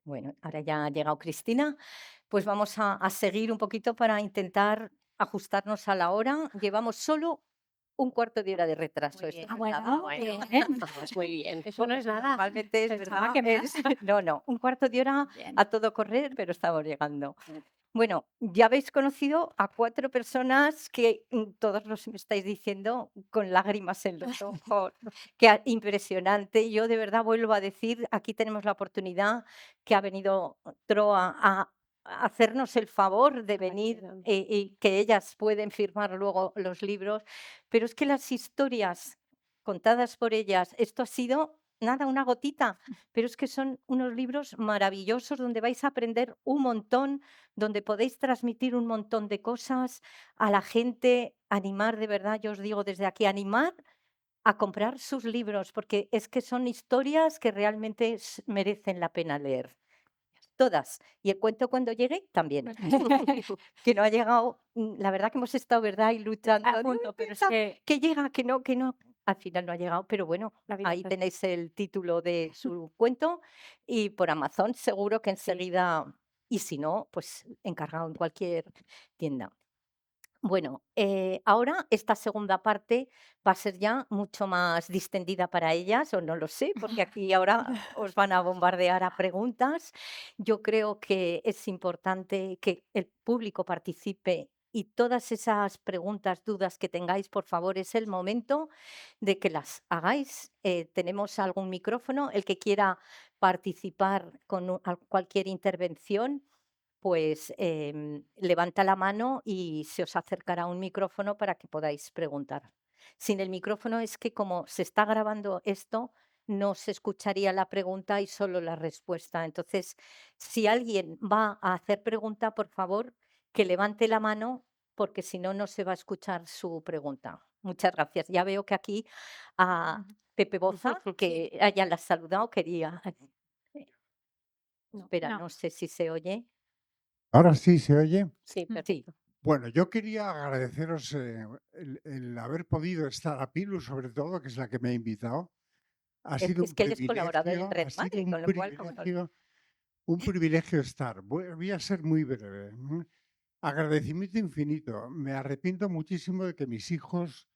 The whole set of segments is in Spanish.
Bueno, ahora ya ha llegado Cristina, pues vamos a seguir un poquito para intentar ajustarnos a la hora. Llevamos solo un cuarto de hora de retraso. Muy Esto bien. no es Bueno, nada. bien. Pues muy bien. Eso no Porque es nada. normalmente es Pensaba verdad, que más. no, no, un cuarto de hora Bien. a todo correr, pero estamos llegando. Bueno, ya habéis conocido a 4 personas que, todos los me estáis diciendo con lágrimas en los ojos, que impresionante. Yo de verdad vuelvo a decir, aquí tenemos la oportunidad que ha venido Troa a hacernos el favor de venir, y que ellas pueden firmar luego los libros, pero es que las historias contadas por ellas, esto ha sido, nada, una gotita, pero es que son unos libros maravillosos donde vais a aprender un montón, donde podéis transmitir un montón de cosas a la gente, animar de verdad, yo os digo desde aquí, animar a comprar sus libros, porque es que son historias que realmente merecen la pena leer. Todas. Y el cuento cuando llegue también. Que no ha llegado, la verdad que hemos estado, ¿verdad? Y luchando. A Digo, punto, pero es "Intenta que llega, que no, que no". Al final no ha llegado, pero bueno, la vida ahí es así. tenéis el título de su cuento y por Amazon seguro que Sí. enseguida, y si no, pues encargado en cualquier tienda. Bueno, ahora esta segunda parte va a ser ya mucho más distendida para ellas, o no lo sé, porque aquí ahora os van a bombardear a preguntas. Yo creo que es importante que el público participe y todas esas preguntas, dudas que tengáis, por favor, es el momento de que las hagáis. Tenemos algún micrófono, el que quiera participar con cualquier intervención pues levanta la mano y se os acercará un micrófono para que podáis preguntar. Sin el micrófono es que como se está grabando esto, no se escucharía la pregunta y solo la respuesta. Entonces, si alguien va a hacer pregunta, por favor, que levante la mano porque si no, no se va a escuchar su pregunta. Muchas gracias. Ya veo que aquí a Pepe Boza, Sí. que ya la has saludado, quería... No, Espera, no. no sé si se oye. Ahora sí se oye. Sí, Sí. perfecto. Bueno, yo quería agradeceros el haber podido estar a Pilu, sobre todo, que es la que me ha invitado. Ha sido Es un que él es colaborador en privilegio, Red ha sido Madre, con lo cual, como no. un privilegio estar. Voy a ser muy breve. Agradecimiento infinito. Me arrepiento muchísimo de que mis hijos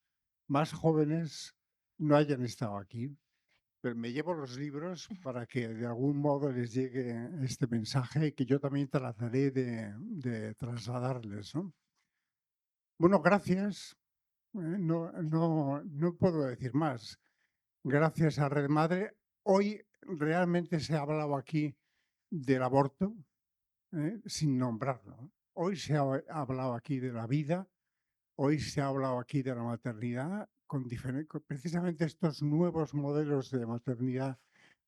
más jóvenes no hayan estado aquí, pero me llevo los libros para que de algún modo les llegue este mensaje que yo también trataré de trasladarles, ¿no? Bueno, gracias. No puedo decir más. Gracias a Red Madre. Hoy realmente se ha hablado aquí del aborto, sin nombrarlo, ¿no? Hoy se ha hablado aquí de la vida, hoy se ha hablado aquí de la maternidad, precisamente estos nuevos modelos de maternidad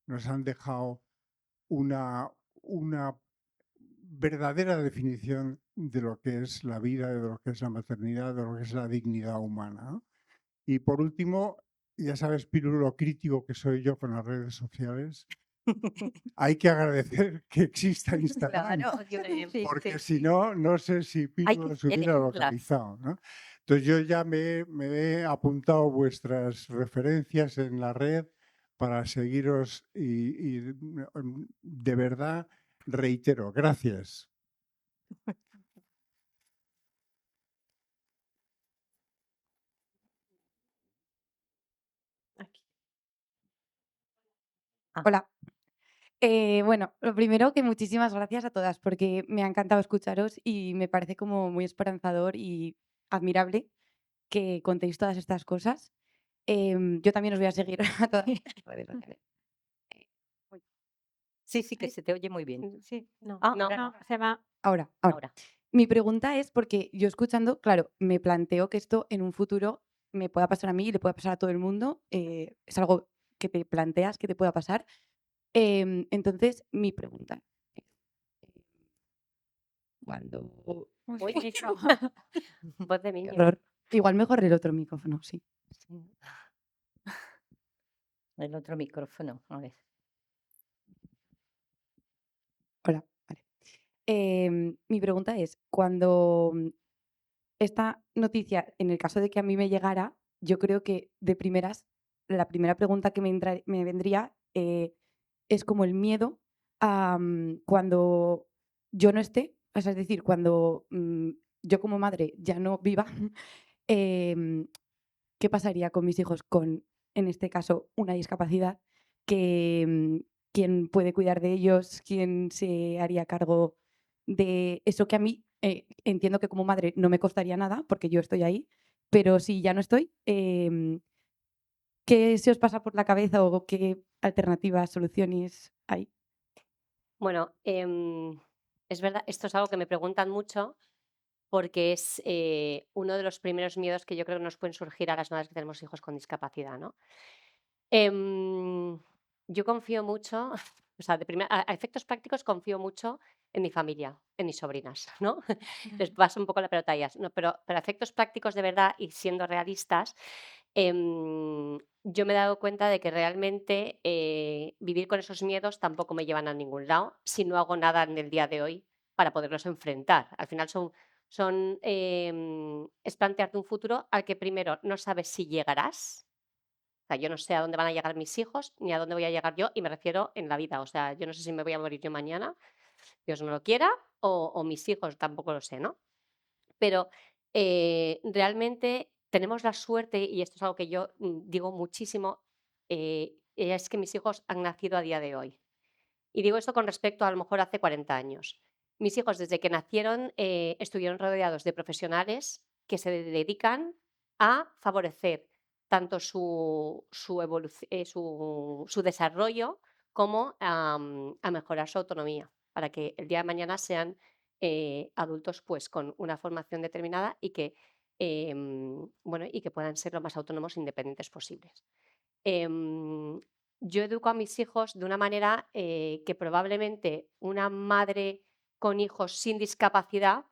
nos han dejado una verdadera definición de lo que es la vida, de lo que es la maternidad, de lo que es la dignidad humana, ¿no? Y por último, ya sabes, Piru, lo crítico que soy yo con las redes sociales. Hay que agradecer que exista Instagram, Claro, yo sí, porque sí, si sí. no, no sé si Hay Piru que los hubiera seguirlas. localizado, ¿no? Entonces yo ya me he apuntado vuestras referencias en la red para seguiros y de verdad reitero, gracias. Aquí. Ah, Hola. Bueno, lo primero que muchísimas gracias a todas porque me ha encantado escucharos y me parece como muy esperanzador y admirable que contéis todas estas cosas. Yo también os voy a seguir a todas las redes sociales. Uy, sí, sí, que Ay, se te oye muy bien. sí, no, Ah, no, ahora, no, se va. ahora. ahora. Mi pregunta es porque yo escuchando, claro, me planteo que esto en un futuro me pueda pasar a mí y le pueda pasar a todo el mundo. Es algo que te planteas que te pueda pasar. Entonces, mi pregunta es, eh, cuando... Uy, Uy, micro. Voz de Qué niño. horror. Igual mejor el otro micrófono, sí. sí, el otro micrófono, a ver. Hola, vale. Mi pregunta es, cuando esta noticia, en el caso de que a mí me llegara, yo creo que de primeras, la primera pregunta que me vendría es como el miedo cuando yo no esté, o sea, es decir, cuando yo como madre ya no viva, em, ¿qué pasaría con mis hijos con, en este caso, una discapacidad? Que, ¿quién puede cuidar de ellos? ¿Quién se haría cargo de eso que a mí entiendo que como madre no me costaría nada porque yo estoy ahí, pero si ya no estoy, ¿qué se os pasa por la cabeza o qué alternativas, soluciones hay? Bueno, es verdad, esto es algo que me preguntan mucho porque es uno de los primeros miedos que yo creo que nos pueden surgir a las madres que tenemos hijos con discapacidad, ¿no? Em, yo confío mucho, o sea, a efectos prácticos confío mucho en mi familia, en mis sobrinas, ¿no? Les paso un poco la pelota a ellas, no, pero a efectos prácticos de verdad y siendo realistas, yo me he dado cuenta de que realmente vivir con esos miedos tampoco me llevan a ningún lado si no hago nada en el día de hoy para poderlos enfrentar. Al final es plantearte un futuro al que primero no sabes si llegarás. O sea, yo no sé a dónde van a llegar mis hijos ni a dónde voy a llegar yo, y me refiero en la vida. O sea, yo no sé si me voy a morir yo mañana, Dios no lo quiera, o mis hijos tampoco lo sé, ¿no? Pero realmente tenemos la suerte, y esto es algo que yo digo muchísimo, es que mis hijos han nacido a día de hoy. Y digo esto con respecto a lo mejor hace 40 años. Mis hijos, desde que nacieron, estuvieron rodeados de profesionales que se dedican a favorecer tanto su desarrollo como a mejorar su autonomía, para que el día de mañana sean adultos pues, con una formación determinada y que, bueno, y que puedan ser lo más autónomos e independientes posibles. Em, yo educo a mis hijos de una manera que probablemente una madre con hijos sin discapacidad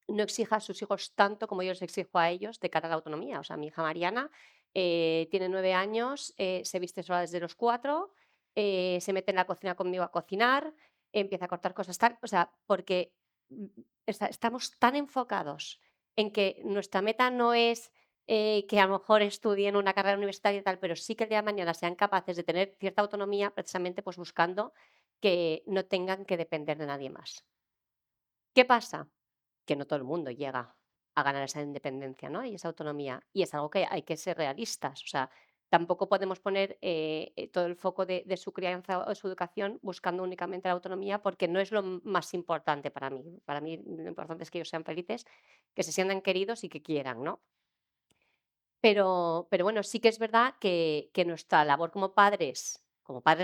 no exija a sus hijos tanto como yo les exijo a ellos de cara a la autonomía. O sea, mi hija Mariana tiene 9 años, se viste sola desde los 4, se mete en la cocina conmigo a cocinar, empieza a cortar cosas tal. O sea, porque mm, estamos tan enfocados en que nuestra meta no es que a lo mejor estudien una carrera universitaria y tal, pero sí que el día de mañana sean capaces de tener cierta autonomía, precisamente pues buscando que no tengan que depender de nadie más. ¿Qué pasa? Que no todo el mundo llega a ganar esa independencia, ¿no? Y esa autonomía. Y es algo que hay que ser realistas. O sea, tampoco podemos poner todo el foco de su crianza o de su educación buscando únicamente la autonomía, porque no es lo más importante para mí. Para mí lo importante es que ellos sean felices, que se sientan queridos y que quieran, ¿no? Pero bueno, sí que es verdad que nuestra labor como padres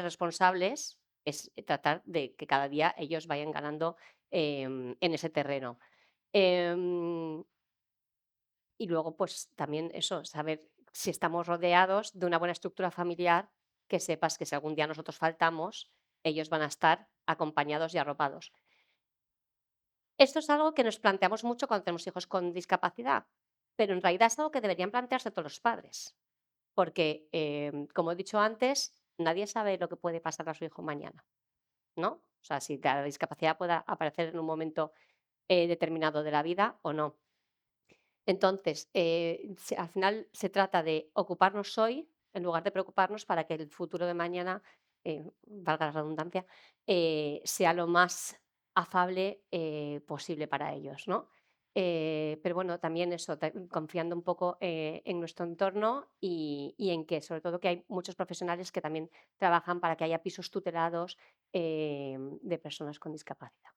responsables, es tratar de que cada día ellos vayan ganando en ese terreno. Em, y luego, pues también eso, saber si estamos rodeados de una buena estructura familiar, que sepas que si algún día nosotros faltamos, ellos van a estar acompañados y arropados. Esto es algo que nos planteamos mucho cuando tenemos hijos con discapacidad, pero en realidad es algo que deberían plantearse todos los padres, porque, como he dicho antes, nadie sabe lo que puede pasar a su hijo mañana, ¿no? O sea, si la discapacidad pueda aparecer en un momento determinado de la vida o no. Entonces, al final se trata de ocuparnos hoy en lugar de preocuparnos para que el futuro de mañana, valga la redundancia, sea lo más afable posible para ellos, ¿no? Pero bueno, también eso, confiando un poco en nuestro entorno y en que, sobre todo, que hay muchos profesionales que también trabajan para que haya pisos tutelados de personas con discapacidad.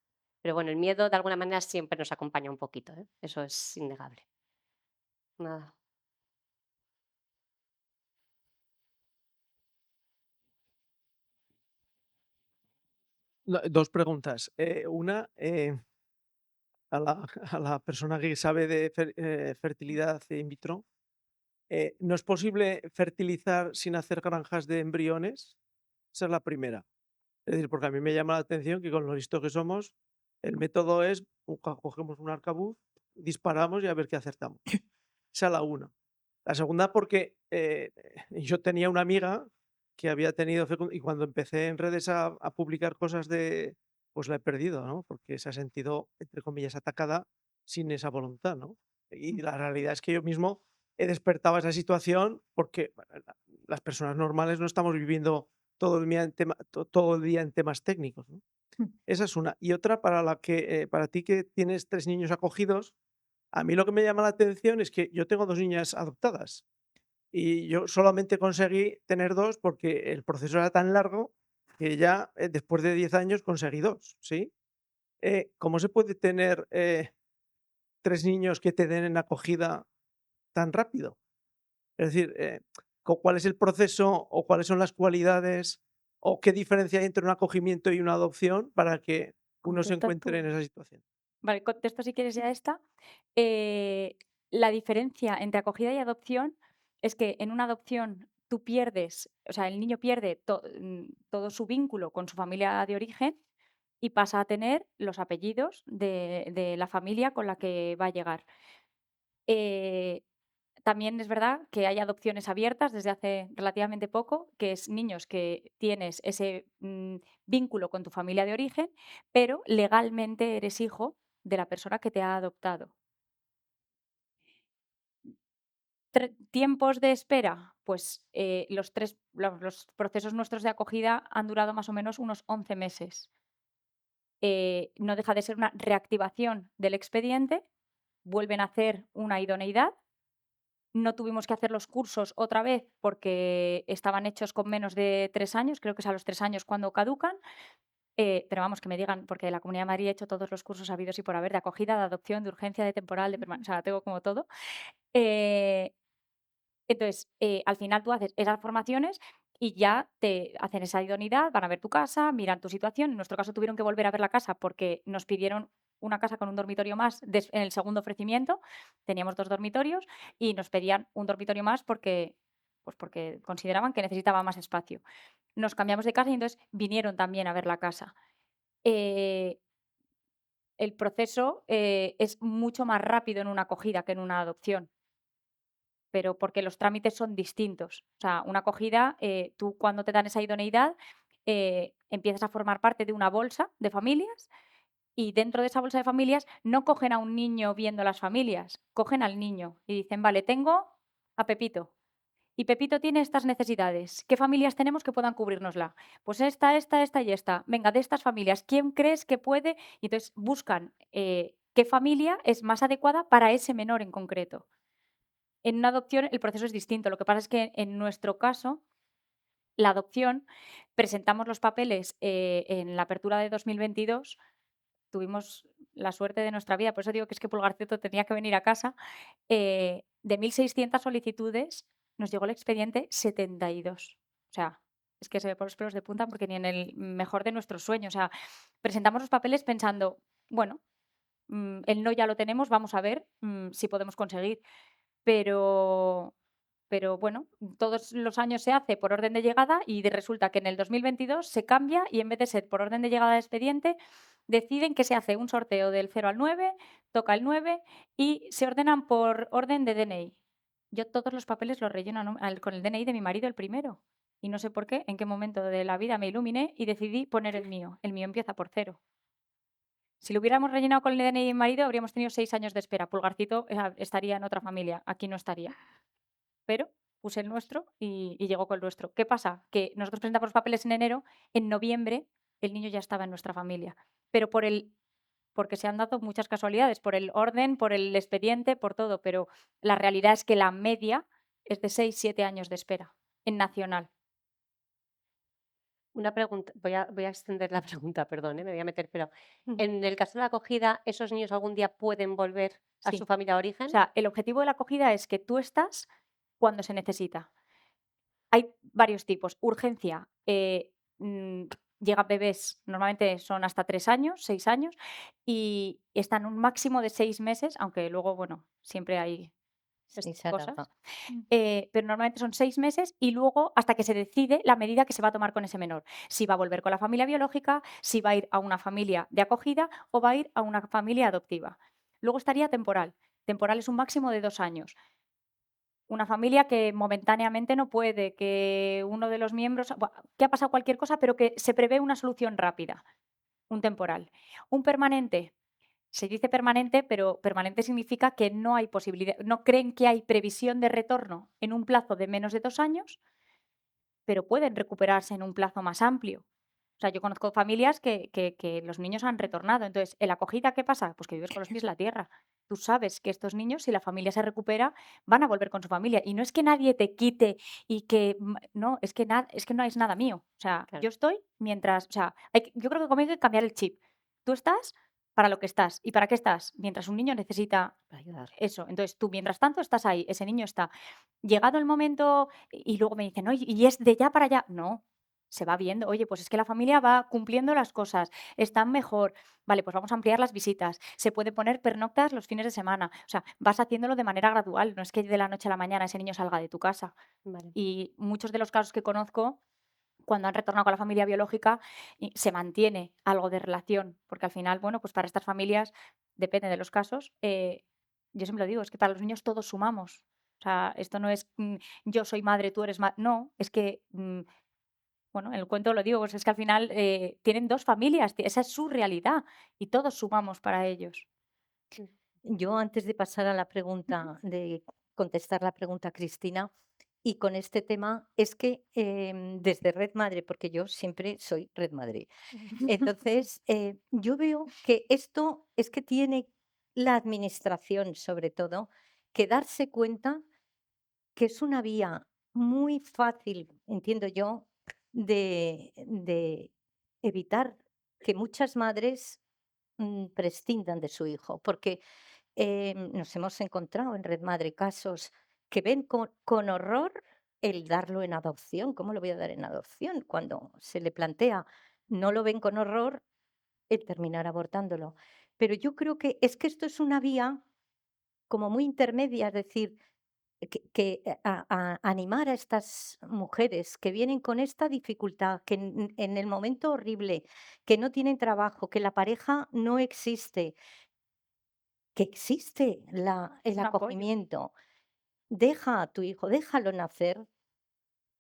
Pero bueno, el miedo de alguna manera siempre nos acompaña un poquito, ¿eh? Eso es innegable. Nada. No, dos preguntas. Una, a la, a la persona que sabe de fertilidad in vitro, ¿no es posible fertilizar sin hacer granjas de embriones? Esa es la primera. Es decir, porque a mí me llama la atención que con lo listo que somos, el método es, cogemos un arcabuz, disparamos y a ver qué acertamos. Esa es la una. La segunda porque yo tenía una amiga que había tenido y cuando empecé en redes a publicar cosas de, pues la he perdido, ¿no? Porque se ha sentido, entre comillas, atacada sin esa voluntad, ¿no? Y la realidad es que yo mismo he despertado esa situación porque bueno, las personas normales no estamos viviendo todo el día todo el día en temas técnicos, ¿no? Esa es una. Y otra para ti que tienes 3 niños acogidos, a mí lo que me llama la atención es que yo tengo 2 niñas adoptadas y yo solamente conseguí tener 2 porque el proceso era tan largo que ya, después de 10 años conseguí 2, ¿sí? ¿Cómo se puede tener, 3 niños que te den en acogida tan rápido? Es decir, ¿cuál es el proceso o cuáles son las cualidades o qué diferencia hay entre un acogimiento y una adopción para que uno se Contesta encuentre tú. en esa situación? Vale, contesto si quieres ya esta. La diferencia entre acogida y adopción es que en una adopción tú pierdes, o sea, el niño pierde todo su vínculo con su familia de origen y pasa a tener los apellidos de la familia con la que va a llegar. Eh, También es verdad que hay adopciones abiertas desde hace relativamente poco, que es niños que tienes ese vínculo con tu familia de origen, pero legalmente eres hijo de la persona que te ha adoptado. Tiempos de espera, pues los procesos nuestros de acogida han durado más o menos unos 11 meses. No deja de ser una reactivación del expediente, vuelven a hacer una idoneidad. No tuvimos que hacer los cursos otra vez porque estaban hechos con menos de 3 años, creo que es a los 3 años cuando caducan, pero vamos, que me digan, porque de la Comunidad de Madrid he hecho todos los cursos habidos y por haber, de acogida, de adopción, de urgencia, de temporal, o sea, tengo como todo. Eh, entonces, al final tú haces esas formaciones y ya te hacen esa idoneidad, van a ver tu casa, miran tu situación. En nuestro caso tuvieron que volver a ver la casa porque nos pidieron una casa con un dormitorio más en el segundo ofrecimiento. Teníamos 2 dormitorios y nos pedían un dormitorio más porque consideraban que necesitaba más espacio. Nos cambiamos de casa y entonces vinieron también a ver la casa. Eh, el proceso es mucho más rápido en una acogida que en una adopción, pero porque los trámites son distintos. O sea, una acogida, tú cuando te dan esa idoneidad, empiezas a formar parte de una bolsa de familias y dentro de esa bolsa de familias no cogen a un niño viendo las familias, cogen al niño y dicen, vale, tengo a Pepito. Y Pepito tiene estas necesidades. ¿Qué familias tenemos que puedan cubrirnosla? Pues esta y esta. Venga, de estas familias, ¿quién crees que puede? Y entonces buscan qué familia es más adecuada para ese menor en concreto. En una adopción el proceso es distinto. Lo que pasa es que en nuestro caso, la adopción, presentamos los papeles en la apertura de 2022. Tuvimos la suerte de nuestra vida, por eso digo que es que Pulgarcito tenía que venir a casa. De 1.600 solicitudes, nos llegó el expediente 72. O sea, es que se me ponen los pelos de punta porque ni en el mejor de nuestros sueños. O sea, presentamos los papeles pensando, bueno, el no ya lo tenemos, vamos a ver si podemos conseguir. Pero bueno, todos los años se hace por orden de llegada y resulta que en el 2022 se cambia y en vez de ser por orden de llegada de expediente, deciden que se hace un sorteo del 0 al 9, toca el 9 y se ordenan por orden de DNI. Yo todos los papeles los relleno con el DNI de mi marido el primero. Y no sé por qué, en qué momento de la vida me iluminé y decidí poner el mío. El mío empieza por 0. Si lo hubiéramos rellenado con el DNI de mi marido, habríamos tenido 6 años de espera. Pulgarcito estaría en otra familia, aquí no estaría. Pero puse el nuestro y llegó con el nuestro. ¿Qué pasa? Que nosotros presentamos los papeles en enero, en noviembre el niño ya estaba en nuestra familia. Pero porque se han dado muchas casualidades, por el orden, por el expediente, por todo, pero la realidad es que la media es de 6-7 años de espera en nacional. Una pregunta, voy a extender la pregunta, perdón, me voy a meter, pero Mm. en el caso de la acogida, ¿esos niños algún día pueden volver a Sí. su familia de O origen? sea, el objetivo de la acogida es que tú estás cuando se necesita. Hay varios tipos. Urgencia, llegan bebés, normalmente son hasta 3 años, 6 años, y están un máximo de 6 meses, aunque luego, bueno, siempre hay Sí, estas se cosas. alarga. Pero normalmente son 6 meses y luego hasta que se decide la medida que se va a tomar con ese menor. Si va a volver con la familia biológica, si va a ir a una familia de acogida o va a ir a una familia adoptiva. Luego estaría temporal. Temporal es un máximo de 2 años. Una familia que momentáneamente no puede, que uno de los miembros, que ha pasado cualquier cosa, pero que se prevé una solución rápida, un temporal. Un permanente, se dice permanente, pero permanente significa que no hay posibilidad, no creen que hay previsión de retorno en un plazo de menos de 2 años, pero pueden recuperarse en un plazo más amplio. O sea, yo conozco familias que los niños han retornado. Entonces, ¿en la acogida qué pasa? Pues que vives con los pies en la tierra. Tú sabes que estos niños, si la familia se recupera, van a volver con su familia. Y no es que nadie te quite y que no, es que no es nada mío. O sea, Claro. yo estoy mientras, o sea, yo creo que conmigo hay que cambiar el chip. Tú estás para lo que estás. ¿Y para qué estás? Mientras un niño necesita Para ayudar. eso. Entonces, tú mientras tanto estás ahí, ese niño está. Llegado el momento, y luego me dicen, oye, ¿y es de ya para allá? No, se va viendo. Oye, pues es que la familia va cumpliendo las cosas, están mejor. Vale, pues vamos a ampliar las visitas. Se puede poner pernoctas los fines de semana. O sea, vas haciéndolo de manera gradual. No es que de la noche a la mañana ese niño salga de tu casa. Vale. Y muchos de los casos que conozco, cuando han retornado con la familia biológica, se mantiene algo de relación, porque al final, bueno, pues para estas familias, depende de los casos, yo siempre lo digo, es que para los niños todos sumamos. O sea, esto no es yo soy madre, tú eres madre. No, es que, bueno, en el cuento lo digo, pues es que al final tienen dos familias, esa es su realidad y todos sumamos para ellos. Yo antes de pasar a la Ujú. pregunta, de contestar la pregunta, Cristina, y con este tema, es que desde Red Madre, porque yo siempre soy Red Madre, entonces yo veo que esto es que tiene la administración, sobre todo, que darse cuenta que es una vía muy fácil, entiendo yo, de evitar que muchas madres prescindan de su hijo, porque nos hemos encontrado en Red Madre casos que ven con horror el darlo en adopción. ¿Cómo lo voy a dar en adopción? Cuando se le plantea, no lo ven con horror el terminar abortándolo. Pero yo creo que es que esto es una vía como muy intermedia, es decir, a animar a estas mujeres que vienen con esta dificultad, que en el momento horrible, que no tienen trabajo, que la pareja no existe, que existe el Un apoyo. acogimiento. Deja a tu hijo, déjalo nacer,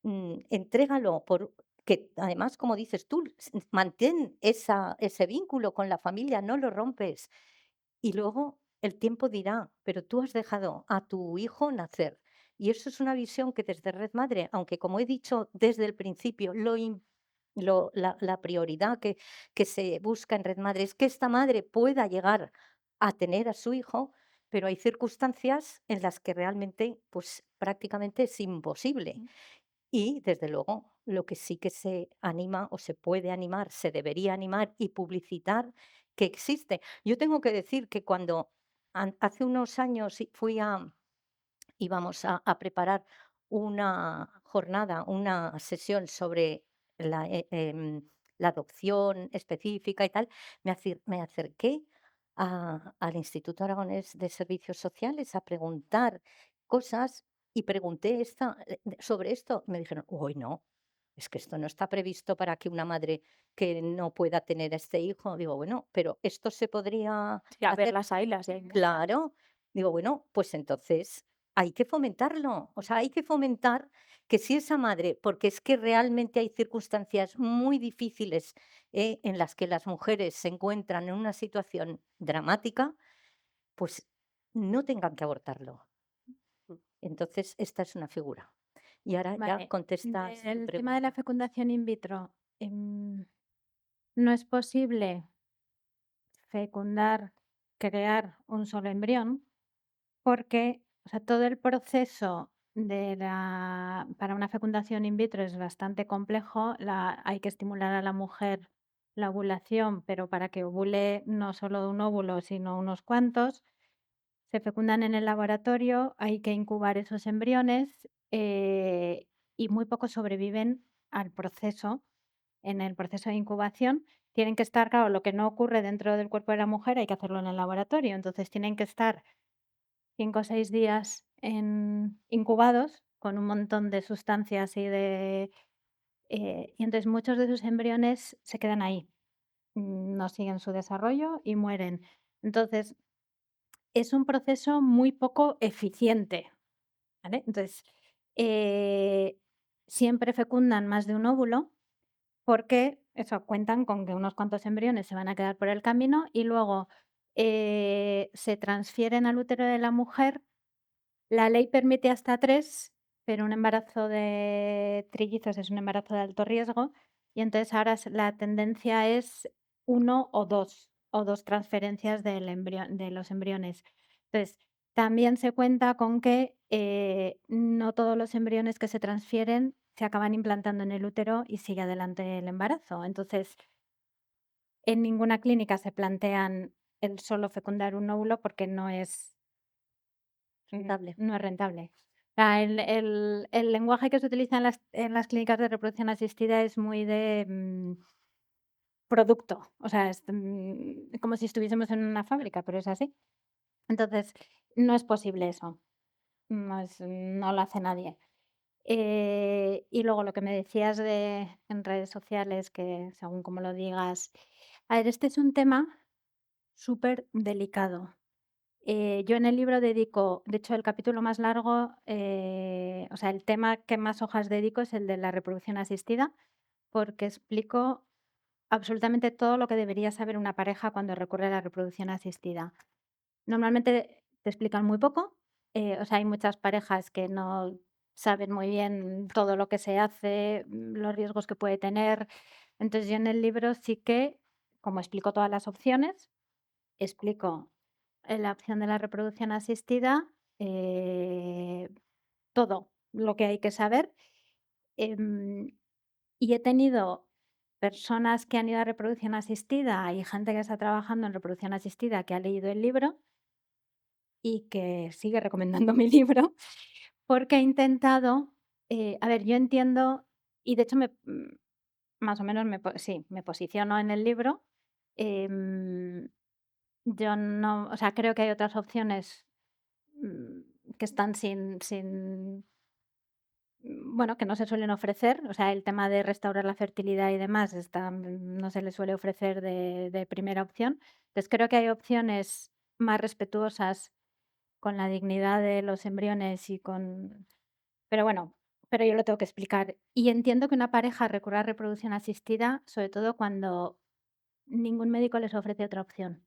entrégalo por que además, como dices tú, mantén ese vínculo con la familia, no lo rompes. Y luego el tiempo dirá, pero tú has dejado a tu hijo nacer. Y eso es una visión que desde Red Madre, aunque como he dicho desde el principio, la prioridad que se busca en Red Madre es que esta madre pueda llegar a tener a su hijo, pero hay circunstancias en las que realmente, pues prácticamente es imposible. Mm. Y desde luego, lo que sí que se anima o se puede animar, se debería animar y publicitar que existe. Yo tengo que decir que cuando hace unos años íbamos a preparar una jornada, una sesión sobre la adopción específica y tal, me acerqué al Instituto Aragonés de Servicios Sociales a preguntar cosas y pregunté sobre esto. Me dijeron, uy, no, es que esto no está previsto para que una madre que no pueda tener a este hijo. Digo, bueno, pero esto se podría Sí, a ver hacer. las ailas, y hay muchas. Claro. Digo, bueno, pues entonces hay que fomentarlo. O sea, hay que fomentar que si esa madre, porque es que realmente hay circunstancias muy difíciles en las que las mujeres se encuentran en una situación dramática, pues no tengan que abortarlo. Entonces, esta es una figura. Y ahora ya Vale, contestas tu el tema de la pregunta. fecundación in vitro, no es posible fecundar, crear un solo embrión, porque, o sea, todo el proceso para una fecundación in vitro es bastante complejo. Hay que estimular a la mujer la ovulación, pero para que ovule no solo un óvulo, sino unos cuantos. Se fecundan en el laboratorio, hay que incubar esos embriones y muy pocos sobreviven al proceso. En el proceso de incubación tienen que estar, claro, lo que no ocurre dentro del cuerpo de la mujer hay que hacerlo en el laboratorio, entonces tienen que estar 5 o 6 días incubados con un montón de sustancias y entonces muchos de esos embriones se quedan ahí, no siguen su desarrollo y mueren. Entonces, es un proceso muy poco eficiente, ¿vale? Entonces, eh, siempre fecundan más de un óvulo porque eso, cuentan con que unos cuantos embriones se van a quedar por el camino y luego se transfieren al útero de la mujer. La ley permite hasta 3, pero un embarazo de trillizos es un embarazo de alto riesgo y entonces ahora la tendencia es uno o dos transferencias de los embriones. Entonces, también se cuenta con que no todos los embriones que se transfieren se acaban implantando en el útero y sigue adelante el embarazo. Entonces, en ninguna clínica se plantean el solo fecundar un óvulo porque no es Rentable. no es rentable. O sea, el lenguaje que se utiliza en las clínicas de reproducción asistida es muy de producto. O sea, es como si estuviésemos en una fábrica, pero es así. Entonces, no es posible eso. No lo hace nadie. Y luego lo que me decías en redes sociales, que según como lo digas, a ver, este es un tema súper delicado. Yo en el libro dedico, de hecho, el capítulo más largo, o sea, el tema que más hojas dedico es el de la reproducción asistida, porque explico absolutamente todo lo que debería saber una pareja cuando recurre a la reproducción asistida. Normalmente te explican muy poco, o sea, hay muchas parejas que no saben muy bien todo lo que se hace, los riesgos que puede tener. Entonces yo en el libro sí que, como explico todas las opciones, explico la opción de la reproducción asistida, todo lo que hay que saber. em, y he tenido personas que han ido a reproducción asistida y gente que está trabajando en reproducción asistida que ha leído el libro y que sigue recomendando mi libro, porque he intentado, a ver, yo entiendo, y de hecho más o menos sí, me posiciono en el libro. em, yo no, o sea, creo que hay otras opciones que están bueno, que no se suelen ofrecer. O sea, el tema de restaurar la fertilidad y demás no se le suele ofrecer de primera opción. Entonces, creo que hay opciones más respetuosas con la dignidad de los embriones y con... Pero bueno, pero yo lo tengo que explicar. Y entiendo que una pareja recurra a reproducción asistida, sobre todo cuando ningún médico les ofrece otra opción.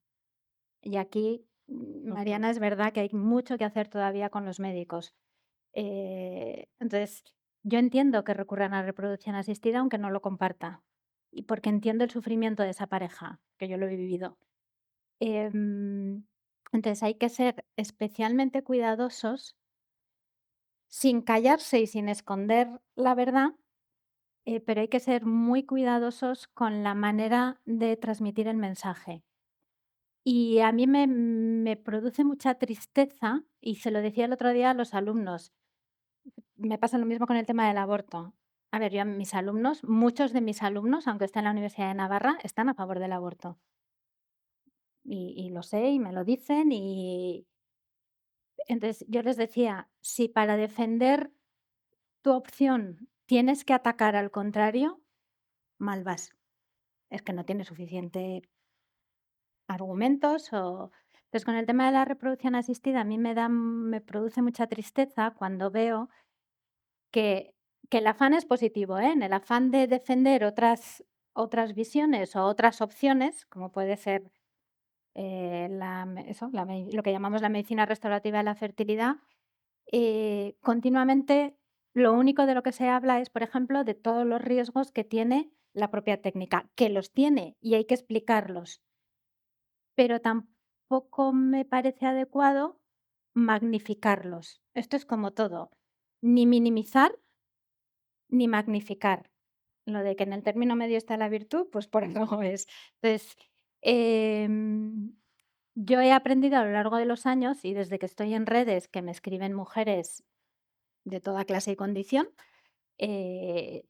Y aquí, Mariana, es verdad que hay mucho que hacer todavía con los médicos. Entonces, yo entiendo que recurran a reproducción asistida aunque no lo comparta. Y porque entiendo el sufrimiento de esa pareja, que yo lo he vivido. Em, entonces, hay que ser especialmente cuidadosos, sin callarse y sin esconder la verdad, pero hay que ser muy cuidadosos con la manera de transmitir el mensaje. Y a mí me produce mucha tristeza, y se lo decía el otro día a los alumnos, me pasa lo mismo con el tema del aborto. A ver, yo a mis alumnos, muchos de mis alumnos, aunque estén en la Universidad de Navarra, están a favor del aborto. Y lo sé, y me lo dicen, y entonces yo les decía, si para defender tu opción tienes que atacar al contrario, mal vas. Es que no tienes suficiente argumentos o... Entonces, con el tema de la reproducción asistida, a mí me produce mucha tristeza cuando veo que, que el afán es positivo, ¿eh? En el afán de defender otras visiones o otras opciones, como puede ser lo que llamamos la medicina restaurativa de la fertilidad, continuamente lo único de lo que se habla es, por ejemplo, de todos los riesgos que tiene la propia técnica, que los tiene y hay que explicarlos, pero tampoco me parece adecuado magnificarlos. Esto es como todo, ni minimizar ni magnificar. Lo de que en el término medio está la virtud, pues por algo es. Entonces, yo he aprendido a lo largo de los años y desde que estoy en redes que me escriben mujeres de toda clase y condición, eh,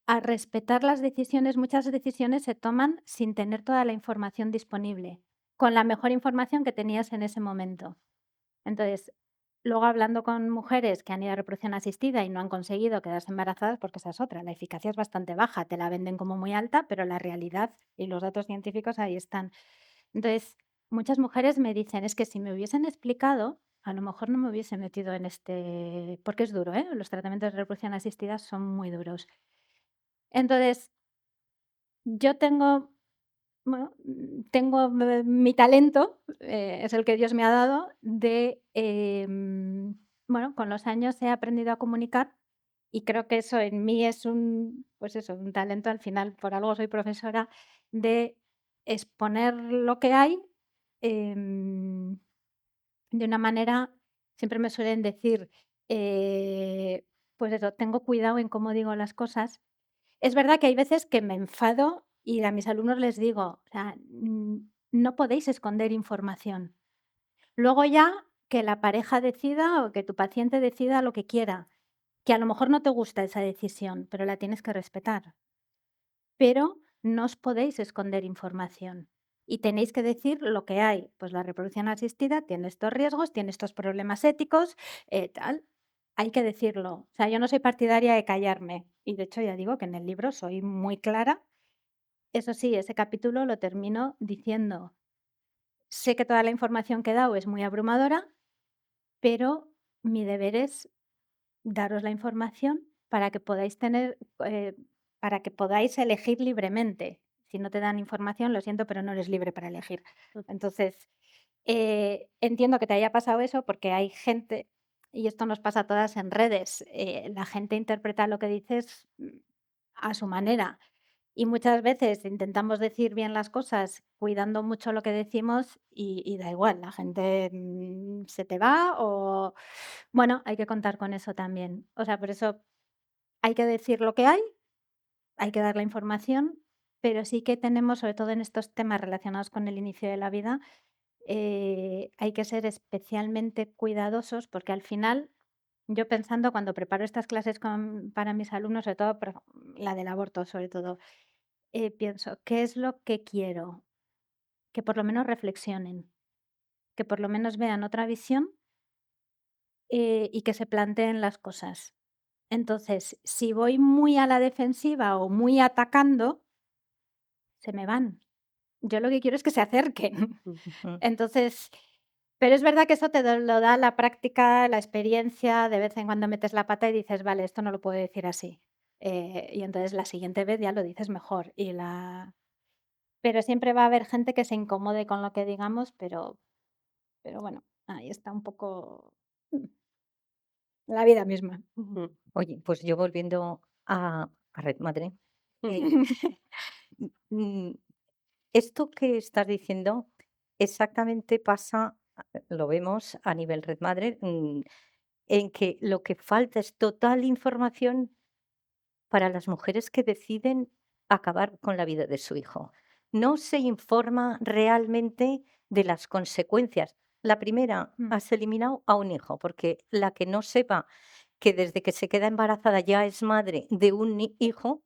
a respetar las decisiones. Muchas decisiones se toman sin tener toda la información disponible, con la mejor información que tenías en ese momento. Entonces, luego hablando con mujeres que han ido a reproducción asistida y no han conseguido quedarse embarazadas, porque esa es otra, la eficacia es bastante baja, te la venden como muy alta, pero la realidad y los datos científicos ahí están. Entonces, muchas mujeres me dicen, es que si me hubiesen explicado, a lo mejor no me hubiese metido en este, porque es duro, ¿eh? Los tratamientos de reproducción asistida son muy duros. Entonces, yo tengo, bueno, tengo mi talento, es el que Dios me ha dado, de bueno, con los años he aprendido a comunicar y creo que eso en mí es pues eso, un talento al final, por algo soy profesora, de exponer lo que hay em, de una manera, siempre me suelen decir, eh, pues eso, tengo cuidado en cómo digo las cosas. Es verdad que hay veces que me enfado y a mis alumnos les digo, o sea, no podéis esconder información. Luego ya que la pareja decida o que tu paciente decida lo que quiera, que a lo mejor no te gusta esa decisión, pero la tienes que respetar. Pero no os podéis esconder información y tenéis que decir lo que hay. Pues la reproducción asistida tiene estos riesgos, tiene estos problemas éticos, tal. Hay que decirlo. O sea, yo no soy partidaria de callarme y de hecho ya digo que en el libro soy muy clara. Eso sí, ese capítulo lo termino diciendo, sé que toda la información que he dado es muy abrumadora, pero mi deber es daros la información para que podáis para que podáis elegir libremente. Si no te dan información, lo siento, pero no eres libre para elegir. Entonces, entiendo que te haya pasado eso porque hay gente, y esto nos pasa a todas en redes, la gente interpreta lo que dices a su manera. Y muchas veces intentamos decir bien las cosas cuidando mucho lo que decimos y da igual, la gente se te va o bueno, hay que contar con eso también. O sea, por eso hay que decir lo que hay que dar la información, pero sí que tenemos, sobre todo en estos temas relacionados con el inicio de la vida, hay que ser especialmente cuidadosos porque al final, yo pensando cuando preparo estas clases para mis alumnos, sobre todo la del aborto, sobre todo, pienso, ¿qué es lo que quiero? Que por lo menos reflexionen, que por lo menos vean otra visión y que se planteen las cosas. Entonces, si voy muy a la defensiva o muy atacando, se me van. Yo lo que quiero es que se acerquen. Ujú. Entonces, pero es verdad que eso lo da la práctica, la experiencia, de vez en cuando metes la pata y dices, vale, esto no lo puedo decir así. Y entonces la siguiente vez ya lo dices mejor. Pero siempre va a haber gente que se incomode con lo que digamos, pero bueno, ahí está un poco la vida misma. Mm, Oye, pues yo volviendo a Red Madre, eh, mm, esto que estás diciendo exactamente pasa, lo vemos a nivel Red Madre, en que lo que falta es total información para las mujeres que deciden acabar con la vida de su hijo. No se informa realmente de las consecuencias. La primera, Mm. has eliminado a un hijo, porque la que no sepa que desde que se queda embarazada ya es madre de un hijo,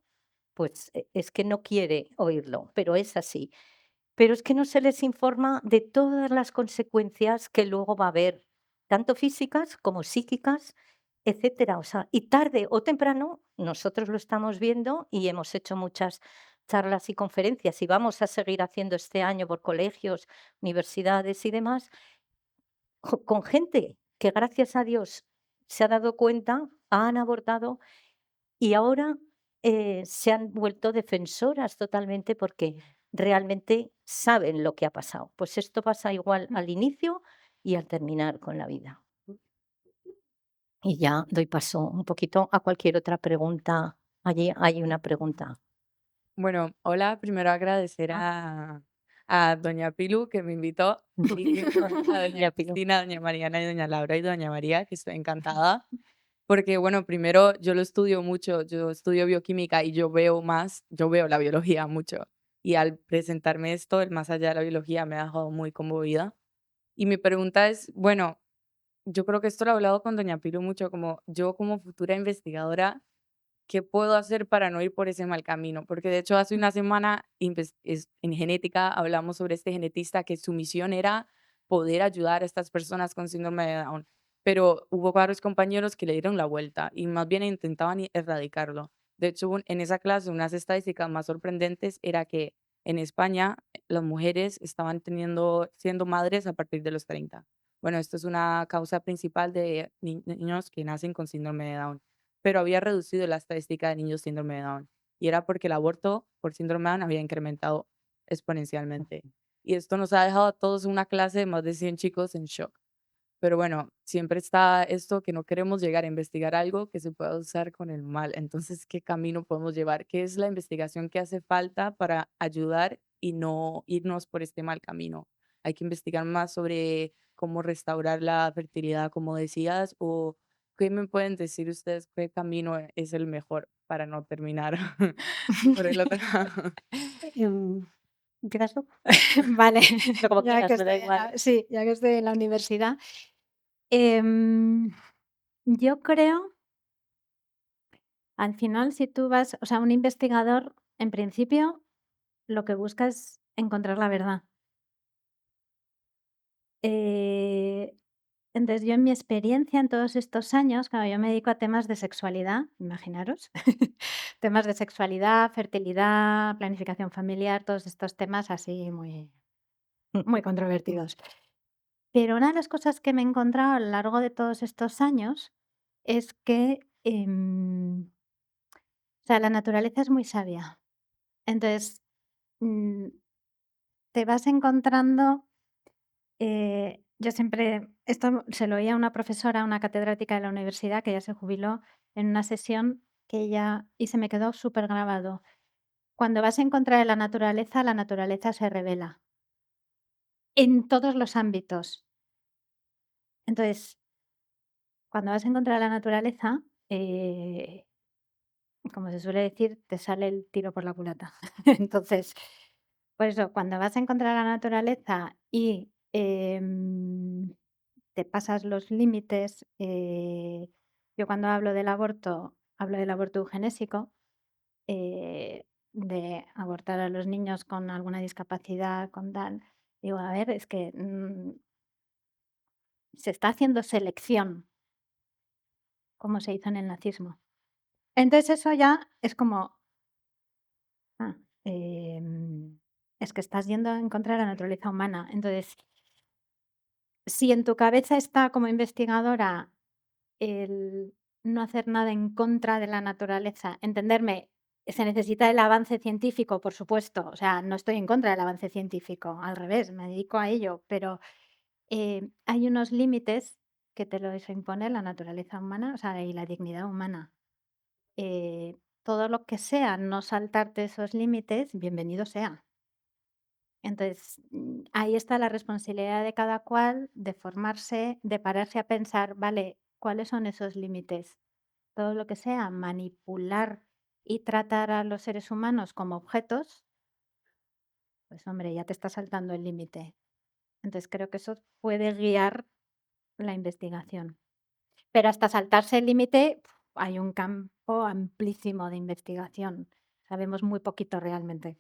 pues es que no quiere oírlo, pero es así. Pero es que no se les informa de todas las consecuencias que luego va a haber, tanto físicas como psíquicas, etcétera. O sea, y tarde o temprano, nosotros lo estamos viendo y hemos hecho muchas charlas y conferencias y vamos a seguir haciendo este año por colegios, universidades y demás, con gente que gracias a Dios se ha dado cuenta, han abortado y ahora se han vuelto defensoras totalmente porque realmente saben lo que ha pasado. Pues esto pasa igual al inicio y al terminar con la vida. Y ya doy paso un poquito a cualquier otra pregunta. Allí hay una pregunta. Bueno, hola, primero agradecer Ah, a doña Pilu que me invitó y a doña ya pido. Cristina, doña Mariana y doña Laura y doña María, que estoy encantada, porque bueno, primero yo lo estudio mucho, yo estudio bioquímica y yo veo la biología mucho y al presentarme esto, el más allá de la biología me ha dejado muy conmovida. Y mi pregunta es, bueno, yo creo que esto lo he hablado con doña Pilu mucho, como yo como futura investigadora, ¿qué puedo hacer para no ir por ese mal camino? Porque de hecho hace una semana en genética hablamos sobre este genetista que su misión era poder ayudar a estas personas con síndrome de Down, pero hubo varios compañeros que le dieron la vuelta y más bien intentaban erradicarlo. De hecho, en esa clase, unas estadísticas más sorprendentes era que en España las mujeres estaban siendo madres a partir de los 30. Bueno, esto es una causa principal de niños que nacen con síndrome de Down, pero había reducido la estadística de niños síndrome de Down. Y era porque el aborto por síndrome de Down había incrementado exponencialmente. Y esto nos ha dejado a todos en una clase de más de 100 chicos en shock. pero bueno, siempre está esto que no queremos llegar a investigar algo que se pueda usar con el mal. Entonces, ¿qué camino podemos llevar? ¿Qué es la investigación que hace falta para ayudar y no irnos por este mal camino? Hay que investigar más sobre cómo restaurar la fertilidad, como decías, o qué me pueden decir ustedes qué camino es el mejor para no terminar por el otro lado. ¿Empiezas tú? Vale, No, como ya quieras, que me da estoy en igual. sí, ya que estoy en la universidad. Em, yo creo, al final, si tú vas o sea, un investigador, en principio, lo que busca es encontrar la verdad. Eh, entonces, yo en mi experiencia en todos estos años, claro, yo me dedico a temas de sexualidad, imaginaros, temas de sexualidad, fertilidad, planificación familiar, todos estos temas así muy controvertidos. Pero una de las cosas que me he encontrado a lo largo de todos estos años es que, o sea, la naturaleza es muy sabia. Entonces, mm, te vas encontrando, yo siempre, esto se lo oía a una profesora, una catedrática de la universidad que ya se jubiló en una sesión que ella, y se me quedó súper grabado. Cuando vas en contra de la naturaleza se revela en todos los ámbitos. Entonces, cuando vas en contra de la naturaleza, eh, como se suele decir, te sale el tiro por la culata. Entonces, por eso, cuando vas en contra de la naturaleza y te pasas los límites, yo cuando hablo del aborto eugenésico, de abortar a los niños con alguna discapacidad, con tal. Digo, a ver, es que se está haciendo selección, como se hizo en el nazismo. Entonces eso ya es como, ah, es que estás yendo en contra de la naturaleza humana. Entonces, si en tu cabeza está como investigadora el no hacer nada en contra de la naturaleza, entenderme, se necesita el avance científico, por supuesto, o sea, no estoy en contra del avance científico, al revés, me dedico a ello, pero hay unos límites que te los impone la naturaleza humana, o sea, y la dignidad humana. Todo lo que sea no saltarte esos límites, bienvenido sea. Entonces, ahí está la responsabilidad de cada cual de formarse, de pararse a pensar, vale, ¿cuáles son esos límites? Todo lo que sea manipular y tratar a los seres humanos como objetos, pues hombre, ya te está saltando el límite. Entonces creo que eso puede guiar la investigación. Pero hasta saltarse el límite hay un campo amplísimo de investigación. Sabemos muy poquito realmente.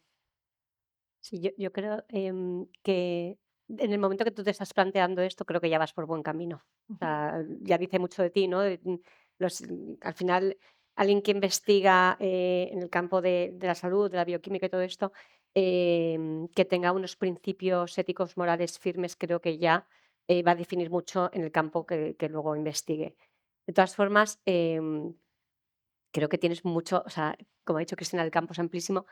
Sí, yo creo, que en el momento que tú te estás planteando esto, creo que ya vas por buen camino. O sea, ya dice mucho de ti, ¿no? Al final, alguien que investiga, en el campo de la salud, de la bioquímica y todo esto, que tenga unos principios éticos, morales firmes, creo que ya, va a definir mucho en el campo que luego investigue. De todas formas, creo que tienes mucho, o sea, como ha dicho Cristina, el campo es amplísimo,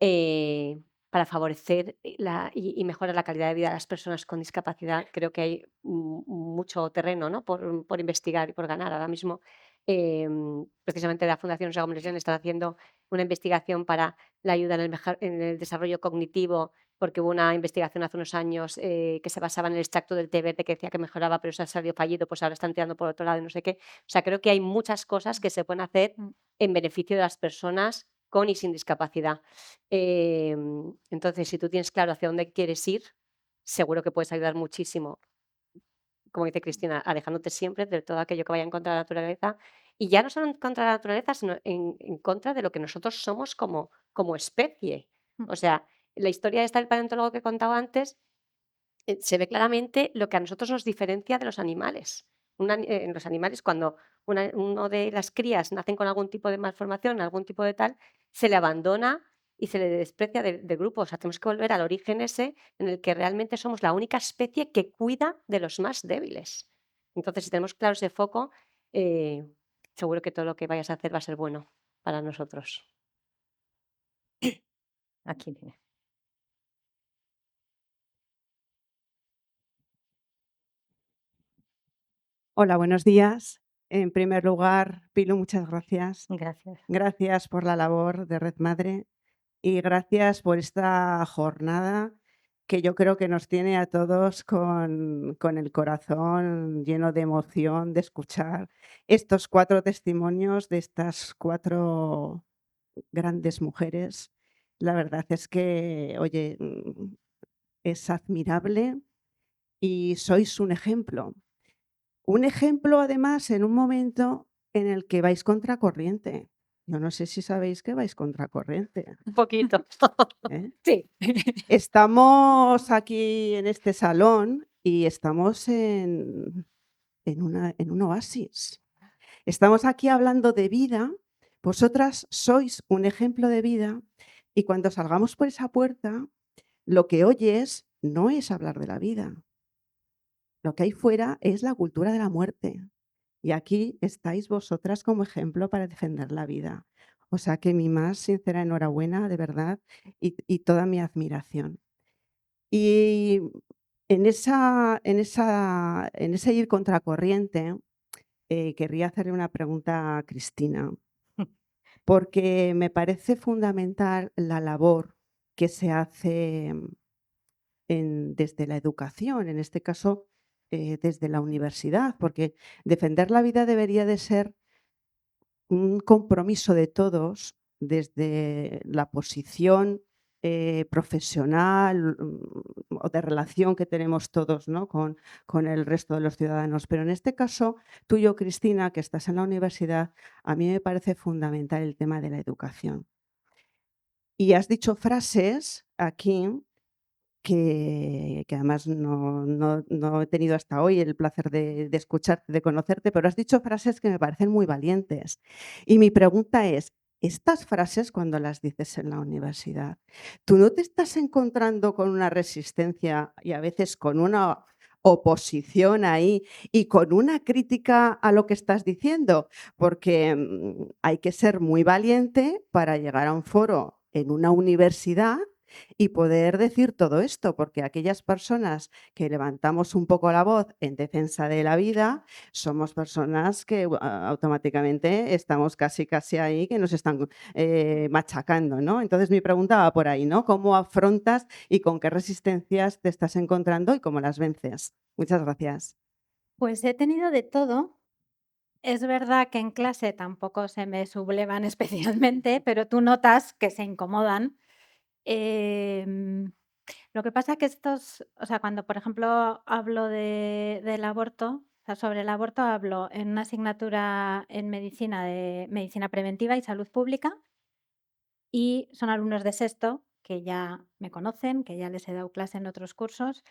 eh, para favorecer y mejorar la calidad de vida de las personas con discapacidad. Creo que hay mucho terreno, ¿no? por investigar y por ganar. Ahora mismo, precisamente la Fundación Jaume Lejeune está haciendo una investigación para la ayuda en el desarrollo cognitivo, porque hubo una investigación hace unos años, que se basaba en el extracto del té verde que decía que mejoraba, pero eso ha salido fallido, pues ahora están tirando por otro lado y no sé qué. O sea, creo que hay muchas cosas que se pueden hacer en beneficio de las personas con y sin discapacidad. Entonces, si tú tienes claro hacia dónde quieres ir, seguro que puedes ayudar muchísimo, como dice Cristina, alejándote siempre de todo aquello que vaya en contra de la naturaleza. Y ya no solo en contra de la naturaleza, sino en contra de lo que nosotros somos como especie. O sea, la historia esta del paleontólogo que he contado antes, se ve claramente lo que a nosotros nos diferencia de los animales. En los animales, cuando uno de las crías nacen con algún tipo de malformación, algún tipo de tal, se le abandona y se le desprecia del grupo. O sea, tenemos que volver al origen ese en el que realmente somos la única especie que cuida de los más débiles. Entonces, si tenemos claro ese foco, eh, seguro que todo lo que vayas a hacer va a ser bueno para nosotros. Aquí tiene. Hola, buenos días. En primer lugar, Pilu, muchas gracias. Gracias. Gracias por la labor de Red Madre y gracias por esta jornada que yo creo que nos tiene a todos con el corazón lleno de emoción de escuchar estos 4 testimonios de estas 4 grandes mujeres. La verdad es que, oye, es admirable y sois un ejemplo. Un ejemplo, además, en un momento en el que vais contracorriente. Yo no sé si sabéis que vais contracorriente, Un poquito. ¿eh? Sí. Estamos aquí en este salón y estamos en un oasis. Estamos aquí hablando de vida. Vosotras sois un ejemplo de vida y cuando salgamos por esa puerta, lo que oyes no es hablar de la vida. Lo que hay fuera es la cultura de la muerte. Y aquí estáis vosotras como ejemplo para defender la vida. O sea que mi más sincera enhorabuena, de verdad, y toda mi admiración. Y en ese ir contracorriente, querría hacerle una pregunta a Cristina, porque me parece fundamental la labor que se hace desde la educación, en este caso desde la universidad, porque defender la vida debería de ser un compromiso de todos desde la posición profesional o de relación que tenemos todos, ¿no? con el resto de los ciudadanos. Pero en este caso, tú y yo, Cristina, que estás en la universidad, a mí me parece fundamental el tema de la educación. Y has dicho frases aquí que además no he tenido hasta hoy el placer de escucharte, de conocerte, pero has dicho frases que me parecen muy valientes. Y mi pregunta es, estas frases cuando las dices en la universidad, ¿tú no te estás encontrando con una resistencia y a veces con una oposición ahí y con una crítica a lo que estás diciendo? Porque hay que ser muy valiente para llegar a un foro en una universidad y poder decir todo esto, porque aquellas personas que levantamos un poco la voz en defensa de la vida, somos personas que automáticamente estamos casi ahí, que nos están machacando, ¿no? Entonces mi pregunta va por ahí, ¿no? ¿Cómo afrontas y con qué resistencias te estás encontrando y cómo las vences? Muchas gracias. Pues he tenido de todo. Es verdad que en clase tampoco se me sublevan especialmente, pero tú notas que se incomodan. Em, lo que pasa que o sea, cuando por ejemplo hablo del aborto, o sea, sobre el aborto hablo en una asignatura en medicina de medicina preventiva y salud pública y son alumnos de sexto que ya me conocen, que ya les he dado clase en otros cursos,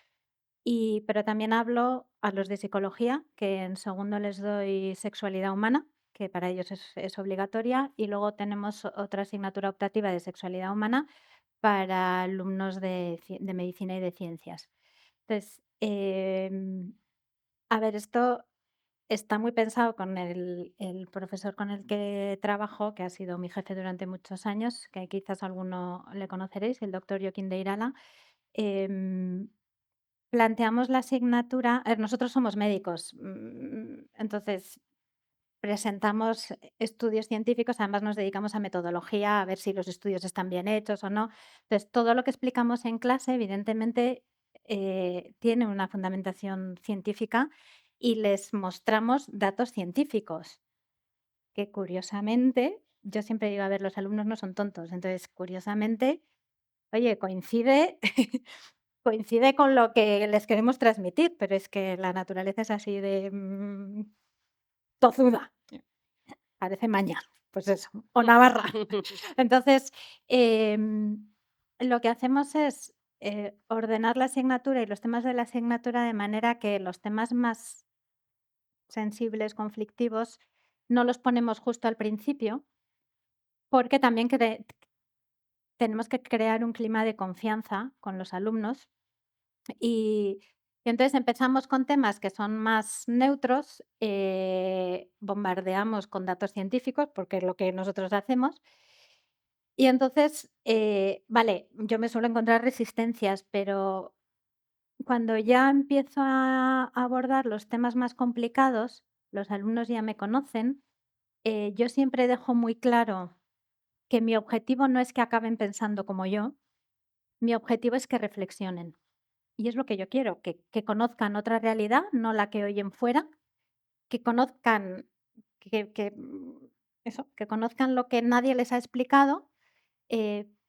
pero también hablo a los de psicología, que en segundo les doy sexualidad humana, que para ellos es obligatoria, y luego tenemos otra asignatura optativa de sexualidad humana para alumnos de medicina y de ciencias. Entonces, a ver, esto está muy pensado con el profesor con el que trabajo, que ha sido mi jefe durante muchos años, que quizás alguno le conoceréis, el doctor Joaquín de Irala. Em, Planteamos la asignatura, a ver, nosotros somos médicos, entonces presentamos estudios científicos, además nos dedicamos a metodología, a ver si los estudios están bien hechos o no. Entonces, todo lo que explicamos en clase, evidentemente, tiene una fundamentación científica y les mostramos datos científicos, que curiosamente, yo siempre digo, a ver, los alumnos no son tontos, entonces, curiosamente, oye, coincide con lo que les queremos transmitir, pero es que la naturaleza es así de tozuda. Parece maña, pues eso, o Navarra. Entonces, lo que hacemos es ordenar la asignatura y los temas de la asignatura de manera que los temas más sensibles, conflictivos, no los ponemos justo al principio, porque también tenemos que crear un clima de confianza con los alumnos y entonces empezamos con temas que son más neutros, bombardeamos con datos científicos, porque es lo que nosotros hacemos. Y entonces, vale, yo me suelo encontrar resistencias, pero cuando ya empiezo a abordar los temas más complicados, los alumnos ya me conocen, yo siempre dejo muy claro que mi objetivo no es que acaben pensando como yo, mi objetivo es que reflexionen. Y es lo que yo quiero, que conozcan otra realidad, no la que oyen fuera, que conozcan, eso, que conozcan lo que nadie les ha explicado,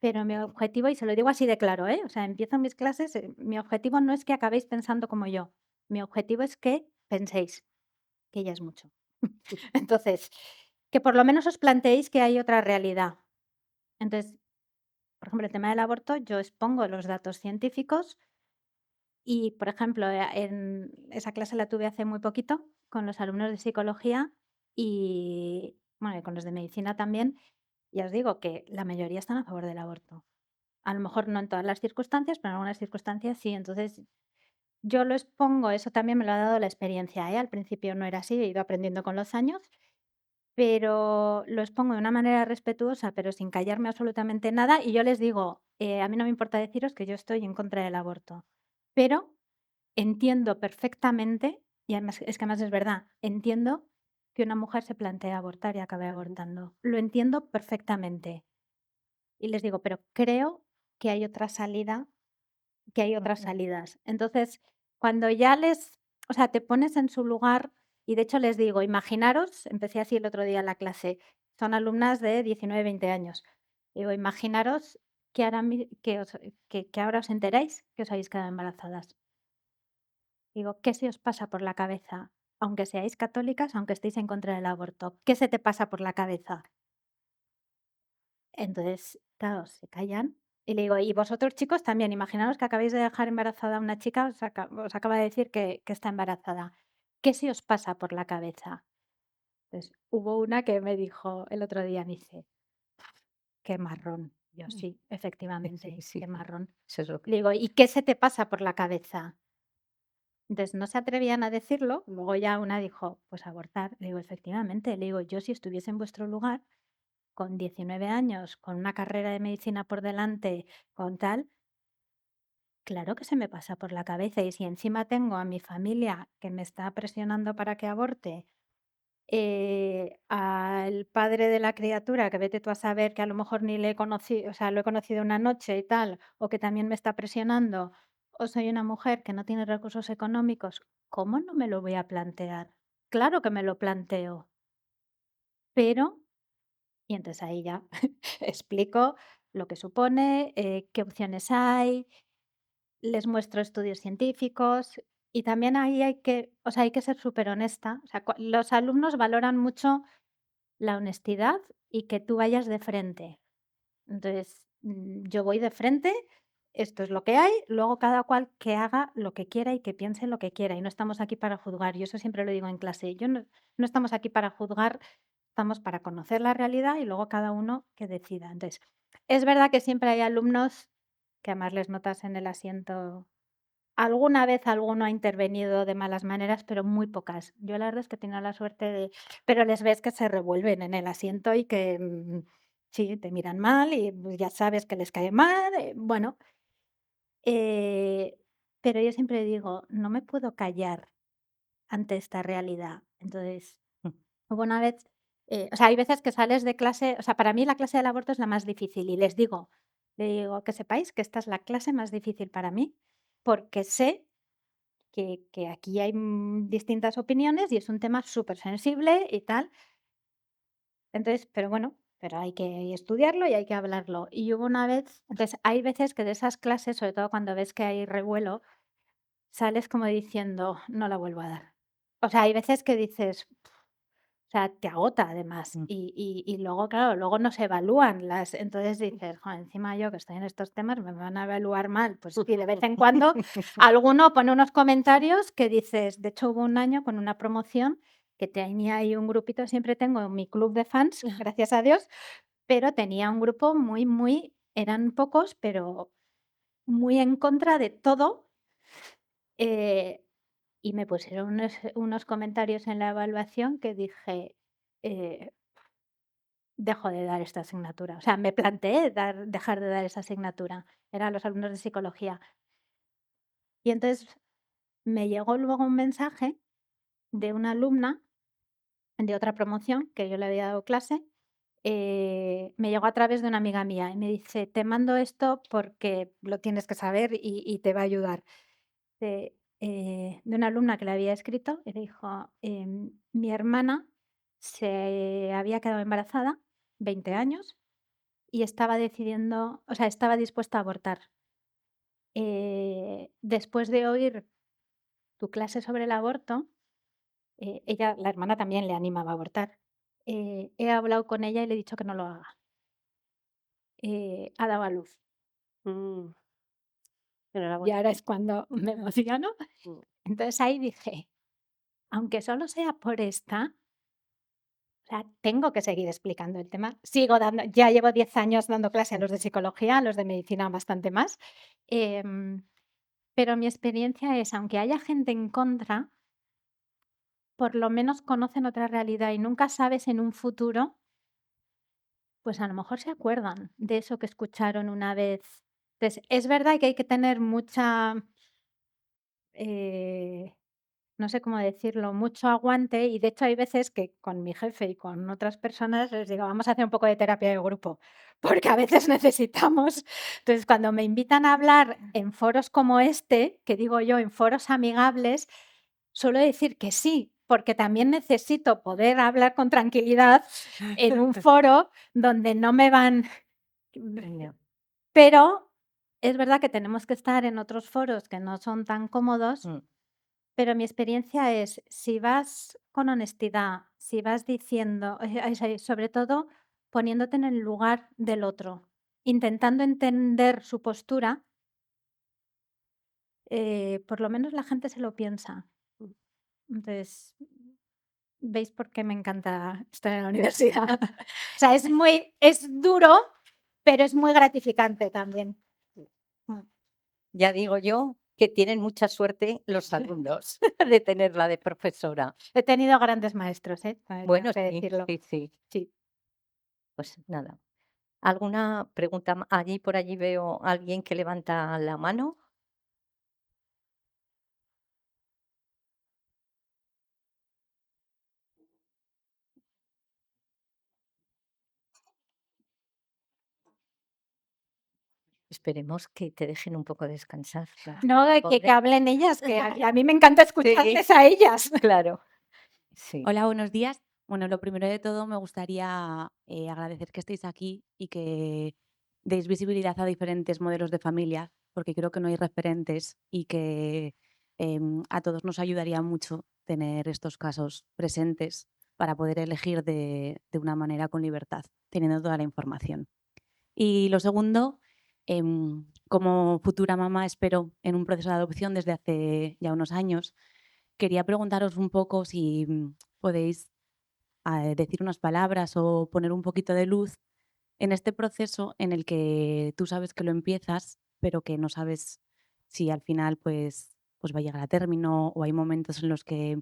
pero mi objetivo, y se lo digo así de claro, o sea, empiezo mis clases, mi objetivo no es que acabéis pensando como yo, mi objetivo es que penséis, que ya es mucho. Entonces, que por lo menos os planteéis que hay otra realidad. Entonces, por ejemplo, el tema del aborto, yo expongo los datos científicos y, por ejemplo, en esa clase la tuve hace muy poquito con los alumnos de psicología y, bueno, y con los de medicina también. Ya os digo que la mayoría están a favor del aborto. A lo mejor no en todas las circunstancias, pero en algunas circunstancias sí. Entonces, yo lo expongo, eso también me lo ha dado la experiencia, ¿eh? Al principio no era así, he ido aprendiendo con los años, pero lo expongo de una manera respetuosa, pero sin callarme absolutamente nada. Y yo les digo, a mí no me importa deciros que yo estoy en contra del aborto, pero entiendo perfectamente, y además es que además es verdad, entiendo que una mujer se plantea abortar y acabe abortando. Lo entiendo perfectamente. Y les digo, pero creo que hay otra salida, que hay otras salidas. Entonces, cuando ya o sea, te pones en su lugar, y de hecho les digo, imaginaros, empecé así el otro día en la clase, son alumnas de 19, 20 años. Digo, imaginaros que ahora, que ahora os enteráis que os habéis quedado embarazadas. Digo, ¿qué se os pasa por la cabeza? Aunque seáis católicas, aunque estéis en contra del aborto, ¿qué se te pasa por la cabeza? Entonces, claro, se callan. Y le digo, y vosotros chicos también, imaginaros que acabáis de dejar embarazada a una chica, os acaba de decir que está embarazada. ¿Qué se os pasa por la cabeza? Entonces, hubo una que me dijo el otro día, me dice, qué marrón. Yo, sí, efectivamente, Sí, qué marrón. eso es lo que... Le digo, ¿y qué se te pasa por la cabeza? Entonces no se atrevían a decirlo, luego ya una dijo, pues abortar. Le digo, efectivamente, le digo, yo si estuviese en vuestro lugar, con 19 años, con una carrera de medicina por delante, con tal, claro que se me pasa por la cabeza. Y si encima tengo a mi familia que me está presionando para que aborte, al padre de la criatura, que vete tú a saber que a lo mejor ni le he conocido, o sea, lo he conocido una noche y tal, o que también me está presionando, o soy una mujer que no tiene recursos económicos, ¿cómo no me lo voy a plantear? Claro que me lo planteo, pero, y entonces ahí ya explico lo que supone, qué opciones hay, les muestro estudios científicos y también ahí hay que, o sea, hay que ser súper honesta. O sea, los alumnos valoran mucho la honestidad y que tú vayas de frente. Entonces, yo voy de frente, esto es lo que hay, luego cada cual que haga lo que quiera y que piense lo que quiera. Y no estamos aquí para juzgar. Yo eso siempre lo digo en clase. No estamos aquí para juzgar, estamos para conocer la realidad y luego cada uno que decida. Entonces, es verdad que siempre hay alumnos que además les notas en el asiento. Alguna vez alguno ha intervenido de malas maneras, pero muy pocas. Yo la verdad es que he tenido la suerte de, pero les ves que se revuelven en el asiento y que sí, te miran mal y pues, ya sabes que les cae mal. Bueno, eh, pero yo siempre digo, no me puedo callar ante esta realidad. Entonces, hubo una vez, o sea, hay veces que sales de clase, o sea, para mí la clase del aborto es la más difícil y le digo que sepáis que esta es la clase más difícil para mí, porque sé que aquí hay distintas opiniones y es un tema súper sensible y tal. Entonces, pero bueno, pero hay que estudiarlo y hay que hablarlo. Y hubo una vez, entonces hay veces que de esas clases, sobre todo cuando ves que hay revuelo, sales como diciendo, no la vuelvo a dar. O sea, hay veces que dices, o sea, te agota además. Y luego, claro, luego no se evalúan las. Entonces dices, "Jo, encima yo que estoy en estos temas me van a evaluar mal". Pues y de vez en cuando alguno pone unos comentarios que dices, de hecho hubo un año con una promoción que tenía ahí un grupito, siempre tengo mi club de fans, gracias a Dios, pero tenía un grupo eran pocos, pero muy en contra de todo. eh, y me pusieron unos comentarios en la evaluación que dije, eh, dejo de dar esta asignatura. O sea, me planteé dejar de dar esa asignatura. Eran los alumnos de psicología. Y entonces me llegó luego un mensaje de una alumna de otra promoción que yo le había dado clase, me llegó a través de una amiga mía y me dice, te mando esto porque lo tienes que saber y te va a ayudar. De una alumna que le había escrito y le dijo, mi hermana se había quedado embarazada, 20 años, y estaba decidiendo, o sea, estaba dispuesta a abortar. Después de oír tu clase sobre el aborto, ella, la hermana también le animaba a abortar. He hablado con ella y le he dicho que no lo haga. Ha dado a luz. Mm, Y enhorabuena. ahora es cuando me emociono. Mm. Entonces ahí dije, aunque solo sea por esta, o sea, tengo que seguir explicando el tema. Sigo dando, ya llevo 10 años dando clase a los de psicología, a los de medicina bastante más. Pero mi experiencia es, aunque haya gente en contra, por lo menos conocen otra realidad y nunca sabes en un futuro, pues a lo mejor se acuerdan de eso que escucharon una vez. Entonces, es verdad que hay que tener mucha, no sé cómo decirlo, mucho aguante y de hecho hay veces que con mi jefe y con otras personas les digo, vamos a hacer un poco de terapia de grupo, porque a veces necesitamos. Entonces, cuando me invitan a hablar en foros como este, que digo yo, en foros amigables, suelo decir que sí, porque también necesito poder hablar con tranquilidad en un foro donde no me van... Ya. Pero es verdad que tenemos que estar en otros foros que no son tan cómodos, Mm. pero mi experiencia es, si vas con honestidad, si vas diciendo, sobre todo poniéndote en el lugar del otro, intentando entender su postura, por lo menos la gente se lo piensa. Entonces, ¿veis por qué me encanta estar en la universidad? O sea, es duro, pero es muy gratificante también. Ya digo yo que tienen mucha suerte los alumnos de tenerla de profesora. He tenido grandes maestros, también Bueno, tengo que sí, decirlo. sí. Sí. Pues nada. ¿Alguna pregunta? Allí por allí veo a alguien que levanta la mano. Esperemos que te dejen un poco descansar. No, que Pobre. hablen ellas, que a mí me encanta escucharles a ellas. Claro, sí. Hola, buenos días. Bueno, lo primero de todo me gustaría agradecer que estéis aquí y que deis visibilidad a diferentes modelos de familia, porque creo que no hay referentes y que a todos nos ayudaría mucho tener estos casos presentes para poder elegir de una manera con libertad, teniendo toda la información. Y lo segundo, como futura mamá espero en un proceso de adopción desde hace ya unos años, quería preguntaros un poco si podéis decir unas palabras o poner un poquito de luz en este proceso en el que tú sabes que lo empiezas, pero que no sabes si al final pues va a llegar a término, o hay momentos en los que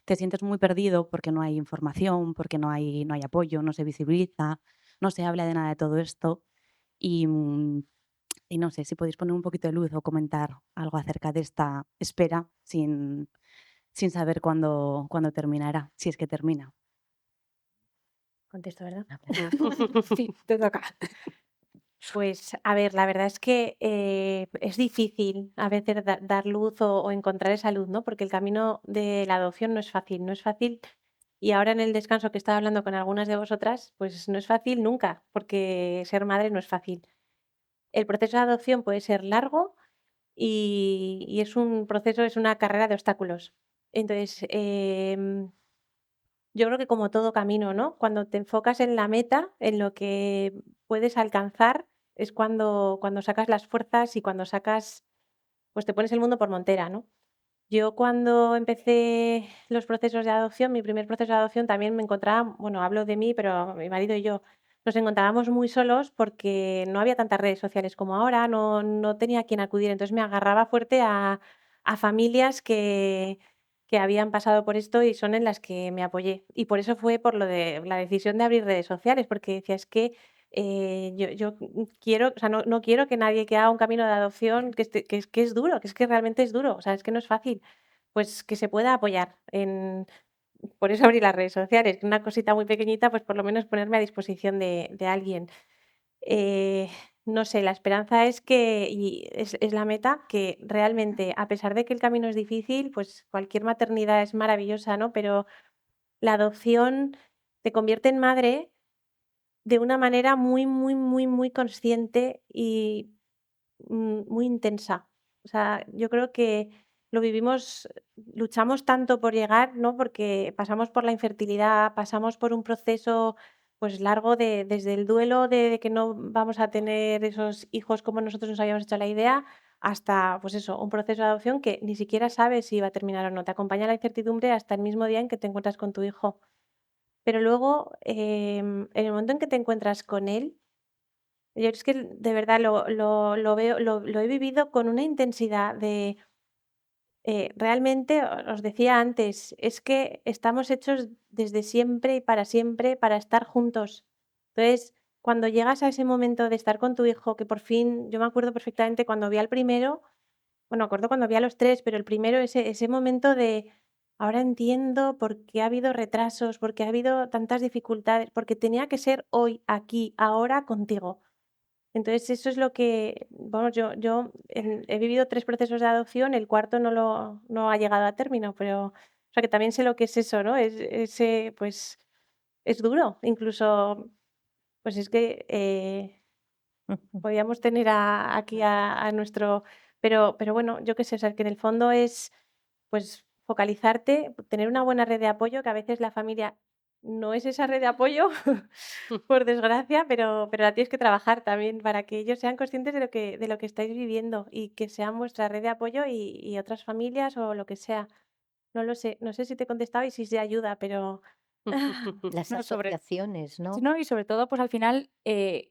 te sientes muy perdido porque no hay información, porque no hay apoyo, no se visibiliza, no se habla de nada de todo esto. Y, y no sé si podéis poner un poquito de luz o comentar algo acerca de esta espera sin saber cuándo terminará, si es que termina. Contesto, ¿verdad? Sí, te toca. Pues, a ver, la verdad es que es difícil a veces dar luz o encontrar esa luz, ¿no? Porque el camino de la adopción no es fácil, no es fácil. Y ahora en el descanso que estaba hablando con algunas de vosotras, pues no es fácil nunca, porque ser madre no es fácil. El proceso de adopción puede ser largo y es un proceso, es una carrera de obstáculos. Entonces, yo creo que como todo camino, ¿no? Cuando te enfocas en la meta, en lo que puedes alcanzar, es cuando sacas las fuerzas y cuando sacas, pues te pones el mundo por montera, ¿no? Yo cuando empecé los procesos de adopción, mi primer proceso de adopción también me encontraba, bueno, hablo de mí, pero mi marido y yo nos encontrábamos muy solos porque no había tantas redes sociales como ahora, no tenía a quién acudir, entonces me agarraba fuerte a familias que habían pasado por esto y son en las que me apoyé. Y por eso fue por lo de la decisión de abrir redes sociales, porque decía, es que Yo quiero, o sea, no quiero que nadie que haga un camino de adopción que es duro, que es que realmente es duro, o sea, es que no es fácil, pues que se pueda apoyar por eso abrí las redes sociales, que una cosita muy pequeñita, pues por lo menos ponerme a disposición de alguien. Eh, no sé, la esperanza es que, y es la meta, que realmente, a pesar de que el camino es difícil, pues cualquier maternidad es maravillosa, ¿no? Pero la adopción te convierte en madre de una manera muy, muy, muy, muy consciente y muy intensa. O sea, yo creo que lo vivimos, luchamos tanto por llegar, ¿no? Porque pasamos por la infertilidad, pasamos por un proceso pues largo desde el duelo de que no vamos a tener esos hijos como nosotros nos habíamos hecho la idea, hasta pues eso, un proceso de adopción que ni siquiera sabes si va a terminar o no. Te acompaña la incertidumbre hasta el mismo día en que te encuentras con tu hijo. Pero luego, en el momento en que te encuentras con él, yo es que de verdad lo veo, lo he vivido con una intensidad de, realmente, os decía antes, es que estamos hechos desde siempre y para estar juntos. Entonces, cuando llegas a ese momento de estar con tu hijo, que por fin, yo me acuerdo perfectamente cuando vi al primero, bueno, me acuerdo cuando vi a los 3, pero el primero, ese momento de, ahora entiendo por qué ha habido retrasos, por qué ha habido tantas dificultades, porque tenía que ser hoy, aquí, ahora, contigo. Entonces, eso es lo que, vamos, he vivido 3 procesos de adopción, el cuarto no ha llegado a término, pero, o sea, que también sé lo que es eso, ¿no? Pues, es duro, incluso, pues es que, podíamos tener aquí a nuestro, pero bueno, yo qué sé, o sea, que en el fondo es, pues, focalizarte, tener una buena red de apoyo, que a veces la familia no es esa red de apoyo, por desgracia, pero la tienes que trabajar también para que ellos sean conscientes de lo que estáis viviendo y que sean vuestra red de apoyo y otras familias o lo que sea. No lo sé, no sé si te he contestado y si se ayuda, pero Las No, sobre asociaciones, Sí, ¿no? no, y sobre todo, pues al final,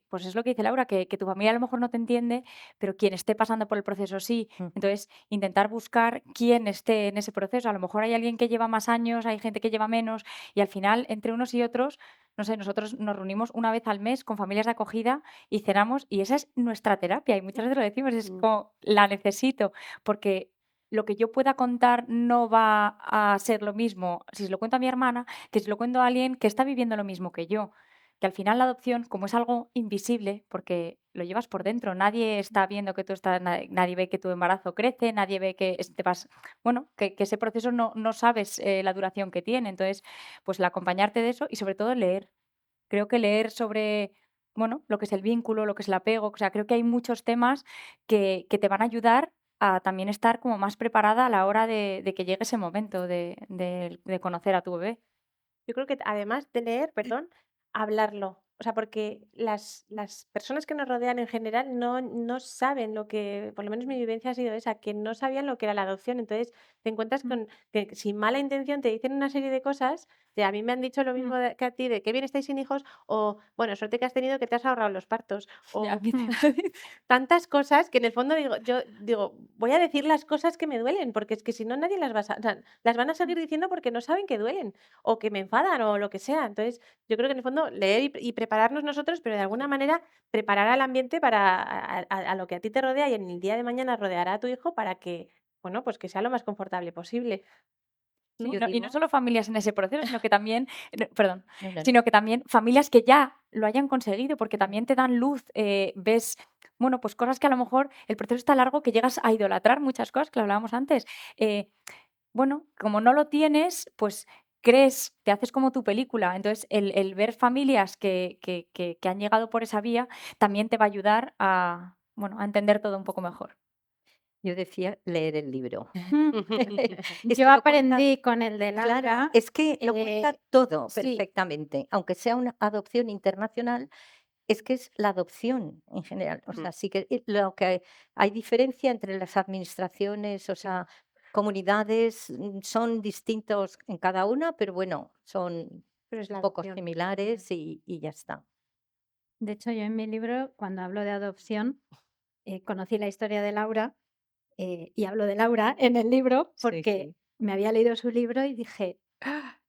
pues es lo que dice Laura, que tu familia a lo mejor no te entiende, pero quien esté pasando por el proceso sí. Mm. Entonces, intentar buscar quién esté en ese proceso. A lo mejor hay alguien que lleva más años, hay gente que lleva menos, y al final, entre unos y otros, no sé, nosotros nos reunimos una vez al mes con familias de acogida y cenamos, y esa es nuestra terapia. Y muchas veces lo decimos, es como, la necesito, porque lo que yo pueda contar no va a ser lo mismo si se lo cuento a mi hermana que si lo cuento a alguien que está viviendo lo mismo que yo. Que al final la adopción, como es algo invisible, porque lo llevas por dentro, nadie está viendo que tú estás, nadie ve que tu embarazo crece, nadie ve que te vas, bueno, que ese proceso no sabes la duración que tiene. Entonces, pues el acompañarte de eso y sobre todo leer. Creo que leer sobre, bueno, lo que es el vínculo, lo que es el apego, o sea, creo que hay muchos temas que te van a ayudar a también estar como más preparada a la hora de que llegue ese momento de conocer a tu bebé. yo creo que además de leer, perdón, hablarlo. O sea, porque las personas que nos rodean en general no saben lo que, por lo menos mi vivencia ha sido esa, que no sabían lo que era la adopción. Entonces te encuentras Mm, con que sin mala intención te dicen una serie de cosas, de a mí me han dicho lo mm. mismo que a ti, de qué bien estáis sin hijos, o bueno, suerte que has tenido que te has ahorrado los partos, Ya, a o mí Mm. tantas cosas que en el fondo yo digo, voy a decir las cosas que me duelen, porque es que si no nadie o sea, las van a seguir diciendo porque no saben que duelen o que me enfadan o lo que sea. Entonces, yo creo que en el fondo leer y prepararnos nosotros, pero de alguna manera preparar al ambiente para a lo que a ti te rodea y en el día de mañana rodeará a tu hijo para que, bueno, pues que sea lo más confortable posible, Sí, ¿no? Yo y no digo, solo familias en ese proceso, sino que también, perdón, no, no, no. sino que también familias que ya lo hayan conseguido, porque también te dan luz, ves, bueno, pues cosas que a lo mejor el proceso está largo, que llegas a idolatrar muchas cosas, que lo hablábamos antes. Bueno, como no lo tienes, pues crees, te haces como tu película. Entonces, el ver familias que han llegado por esa vía también te va a ayudar a, bueno, a entender todo un poco mejor. Yo decía leer el libro. Mm. Es Yo que lo cuenta, aprendí con el de claro, Laura, es que lo cuenta todo sí, perfectamente, aunque sea una adopción internacional, es que es la adopción en general. O sea, sí que lo que hay diferencia entre las administraciones, o sea, comunidades, son distintos en cada una, pero bueno, son Pero es un la poco adopción. similares y ya está. de hecho yo en mi libro, cuando hablo de adopción, conocí la historia de Laura y hablo de Laura en el libro Sí, porque sí. me había leído su libro y dije, "¡Ah!".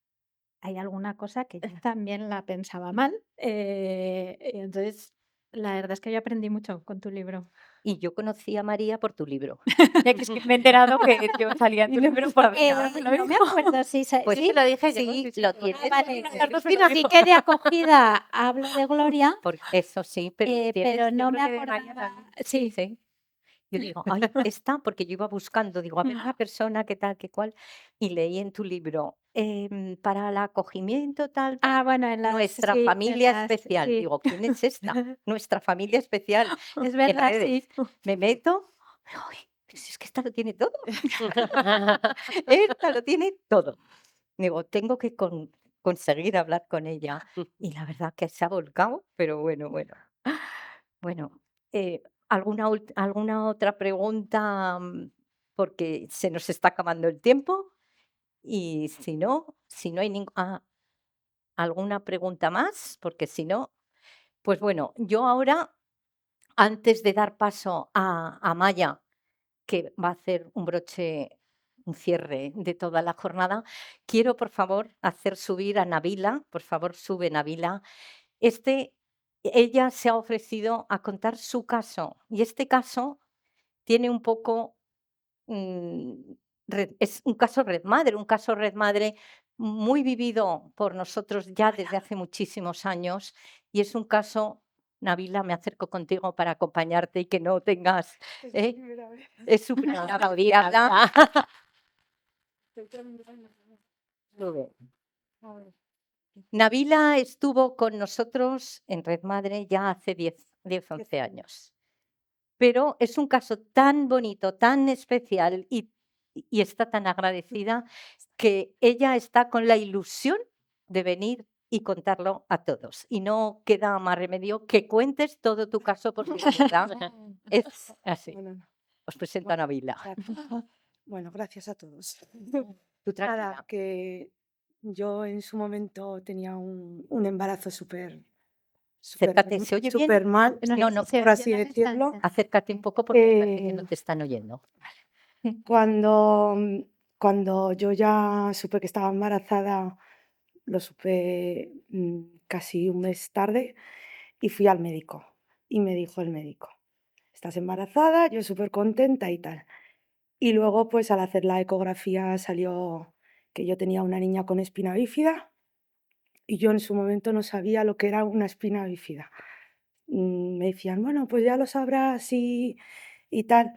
hay alguna cosa que yo también la pensaba mal. Entonces, la verdad es que yo aprendí mucho con tu libro. Y yo conocí a María por tu libro. Es que me he enterado que yo salía en tu libro por No me acuerdo si Pues sí. te lo dije yo, sí, sí, sí, lo bueno. tienes. Vale, Las dos me lo sí dijo. que de acogida hablo de Gloria, Eso sí, pero pero yo no creo me que de María acordaba. también. Sí, sí. Yo digo, ay, esta, porque yo iba buscando, digo, a ver, una persona, qué tal, qué cual, y leí en tu libro, para el acogimiento, tal, tal, bueno, en las nuestra sí, en familia las especial. sí. Digo, ¿quién es esta? Nuestra familia especial. Es En verdad, redes. sí. Me meto, ay, pero si es que esta lo tiene todo. Esta lo tiene todo. Digo, tengo que conseguir hablar con ella. Y la verdad que se ha volcado, pero bueno, bueno. Bueno, ¿alguna otra pregunta? Porque se nos está acabando el tiempo. Y si no hay alguna pregunta más, porque si no, pues bueno, yo ahora, antes de dar paso a Maya, que va a hacer un cierre de toda la jornada, quiero por favor hacer subir a Nabila, por favor sube Nabila. Ella se ha ofrecido a contar su caso y este caso tiene un poco, es un caso red madre muy vivido por nosotros ya desde hace muchísimos años y es un caso, Nabila, me acerco contigo para acompañarte y que no tengas, ¿eh? Es su primera vez que habla. Sube. Nabila estuvo con nosotros en Red Madre ya hace 10, 11 años. Pero es un caso tan bonito, tan especial y está tan agradecida que ella está con la ilusión de venir y contarlo a todos. Y no queda más remedio que cuentes todo tu caso porque de verdad es así. Bueno, Os presento a Nabila. bueno, gracias a todos. Tú Nada, tranquila. que yo en su momento tenía un embarazo súper Acércate, ¿se oye bien? súper mal, No, no, por así decirlo. acércate un poco porque parece que no Eh, te están oyendo. cuando, cuando yo ya supe que estaba embarazada, lo supe casi un mes tarde y fui al médico. Y me dijo el médico, estás embarazada, yo súper contenta y tal. Y luego, pues al hacer la ecografía salió que yo tenía una niña con espina bífida y yo en su momento no sabía lo que era una espina bífida. Me decían, bueno, pues ya lo sabrás y tal.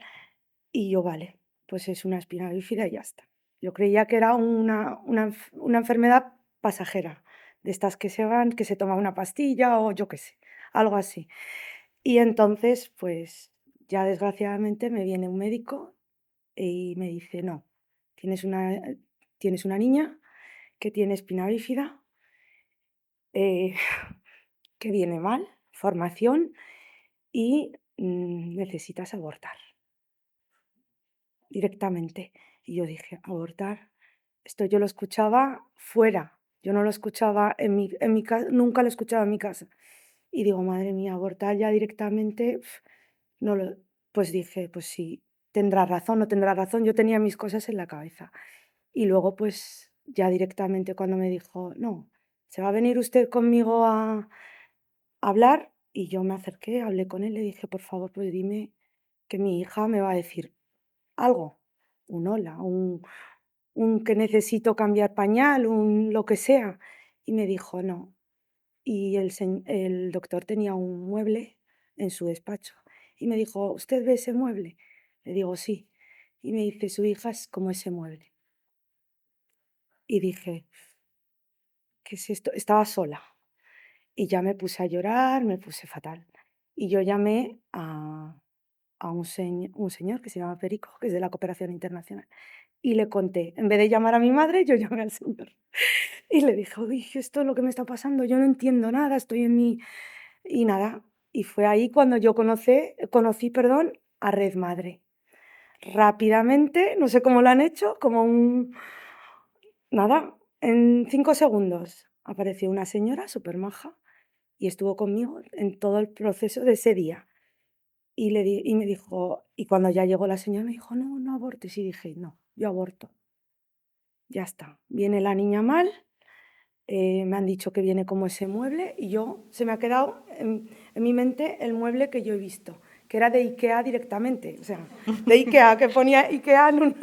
Y yo, vale, pues es una espina bífida y ya está. Yo creía que era una enfermedad pasajera, de estas que se van, que se toma una pastilla o yo qué sé, algo así. Y entonces, pues ya desgraciadamente me viene un médico y me dice, no, tienes una niña que tiene espina bífida, eh, que viene mal, formación y necesitas abortar directamente. Y yo dije, abortar, esto yo lo escuchaba fuera, yo no lo escuchaba en mi casa, nunca lo escuchaba en mi casa. Y digo, madre mía, abortar ya directamente, no lo, pues dije, pues sí, tendrá razón, no tendrá razón, yo tenía mis cosas en la cabeza. Y luego, pues, ya directamente cuando me dijo: "No, ¿se va a venir usted conmigo a hablar?", y yo me acerqué, hablé con él, le dije: "Por favor, pues dime que mi hija me va a decir algo, un hola, un que necesito cambiar pañal, un lo que sea". Y me dijo: "No". Y el doctor tenía un mueble en su despacho, y me dijo: "¿Usted ve ese mueble?". Le digo: "Sí". Y me dice: "Su hija es como ese mueble". Y dije: "¿Qué es esto?". Estaba sola y ya me puse a llorar, me puse fatal. Y yo llamé a un señor que se llama Perico, que es de la Cooperación Internacional, y le conté. En vez de llamar a mi madre, yo llamé al señor y le dije: "Uy, esto es lo que me está pasando, yo no entiendo nada, estoy en mi..." Y nada, y fue ahí cuando yo conocí, perdón, a Red Madre. Rápidamente, no sé cómo lo han hecho, como nada, en 5 segundos apareció una señora supermaja y estuvo conmigo en todo el proceso de ese día. Y me dijo, y cuando ya llegó la señora me dijo: "No, no abortes". Y dije: "No, yo aborto, ya está. Viene la niña mal, me han dicho que viene como ese mueble y se me ha quedado en mi mente el mueble que yo he visto, que era de IKEA directamente, o sea, de IKEA, que ponía IKEA en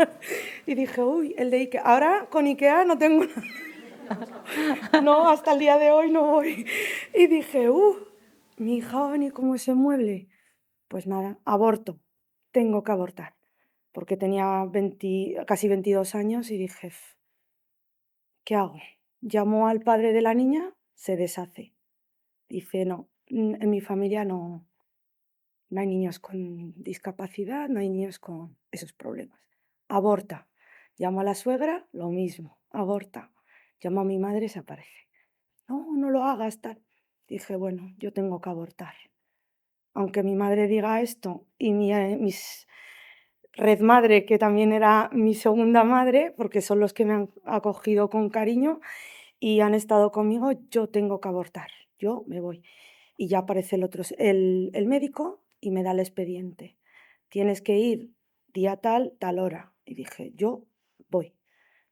y dije, uy, el de IKEA. Ahora con IKEA no tengo nada. No, hasta el día de hoy no voy. Y dije, mi hija va a venir como ese mueble. Pues nada, aborto, tengo que abortar, porque tenía casi 22 años y dije, ¿qué hago? Llamo al padre de la niña, se deshace. Dice, no, en mi familia no hay niños con discapacidad, no hay niños con esos problemas. Aborta. Llamo a la suegra, lo mismo, aborta. Llamo a mi madre, se aparece. No, no lo hagas, tal. Dije, bueno, yo tengo que abortar. Aunque mi madre diga esto y mis red madre, que también era mi segunda madre, porque son los que me han acogido con cariño y han estado conmigo, yo tengo que abortar, yo me voy. Y ya aparece el médico y me da el expediente. Tienes que ir día tal, tal hora. Y dije, yo voy.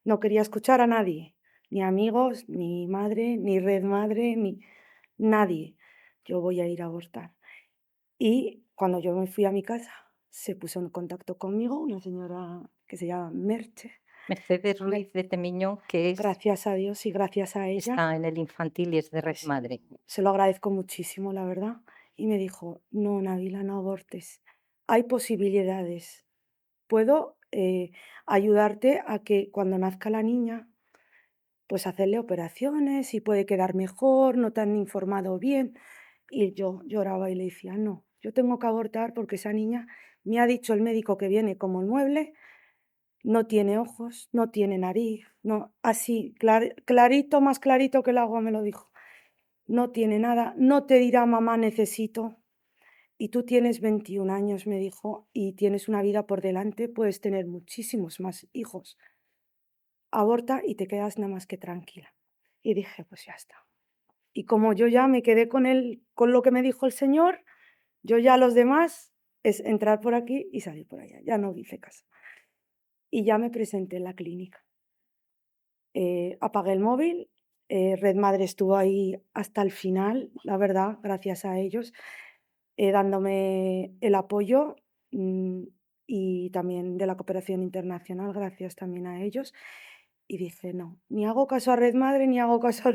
No quería escuchar a nadie, ni amigos, ni madre, ni red madre, ni nadie. Yo voy a ir a abortar. Y cuando yo me fui a mi casa, se puso en contacto conmigo una señora que se llama Merche. Mercedes Ruiz de Temiñón, que Gracias a Dios y gracias a ella, está en el infantil y es de Red pues Madre. se lo agradezco muchísimo, la verdad. Y me dijo, no, Nabila, no abortes. Hay posibilidades. Puedo ayudarte a que cuando nazca la niña, pues hacerle operaciones y puede quedar mejor, no te han informado bien. Y yo lloraba y le decía, no, yo tengo que abortar porque esa niña, me ha dicho el médico que viene como el mueble, no tiene ojos, no tiene nariz, no, así, clarito, más clarito que el agua me lo dijo. No tiene nada, no te dirá mamá necesito. Y tú tienes 21 años, me dijo, y tienes una vida por delante, puedes tener muchísimos más hijos. Aborta y te quedas nada más que tranquila. Y dije, pues ya está. Y como yo ya me quedé con lo que me dijo el señor, yo ya los demás es entrar por aquí y salir por allá. Ya no hice caso. Y ya me presenté en la clínica. Apagué el móvil. Red Madre estuvo ahí hasta el final, la verdad, gracias a ellos, dándome el apoyo y también de la cooperación internacional, gracias también a ellos. Y dije, no, ni hago caso a Red Madre, ni hago caso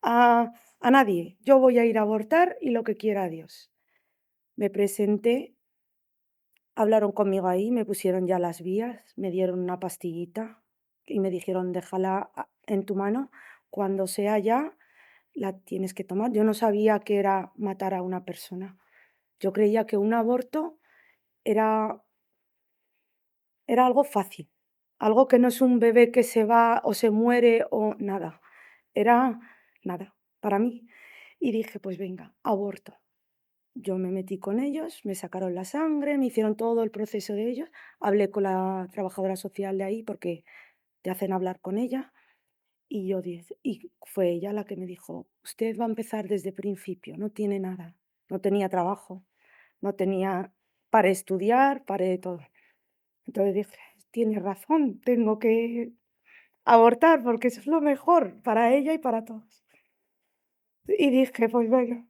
a nadie. Yo voy a ir a abortar y lo que quiera Dios. Me presenté, hablaron conmigo ahí, me pusieron ya las vías, me dieron una pastillita y me dijeron, déjala en tu mano, cuando sea ya, la tienes que tomar. Yo no sabía que era matar a una persona. Yo creía que un aborto era, era algo fácil, algo que no es un bebé que se va o se muere o nada. Era nada para mí. Y dije, pues venga, aborto. Yo me metí con ellos, me sacaron la sangre, me hicieron todo el proceso de ellos. Hablé con la trabajadora social de ahí porque te hacen hablar con ella. Y fue ella la que me dijo, usted va a empezar desde el principio, no tiene nada, no tenía trabajo, no tenía para estudiar, para todo. Entonces dije, tiene razón, tengo que abortar porque eso es lo mejor para ella y para todos. Y dije, pues venga,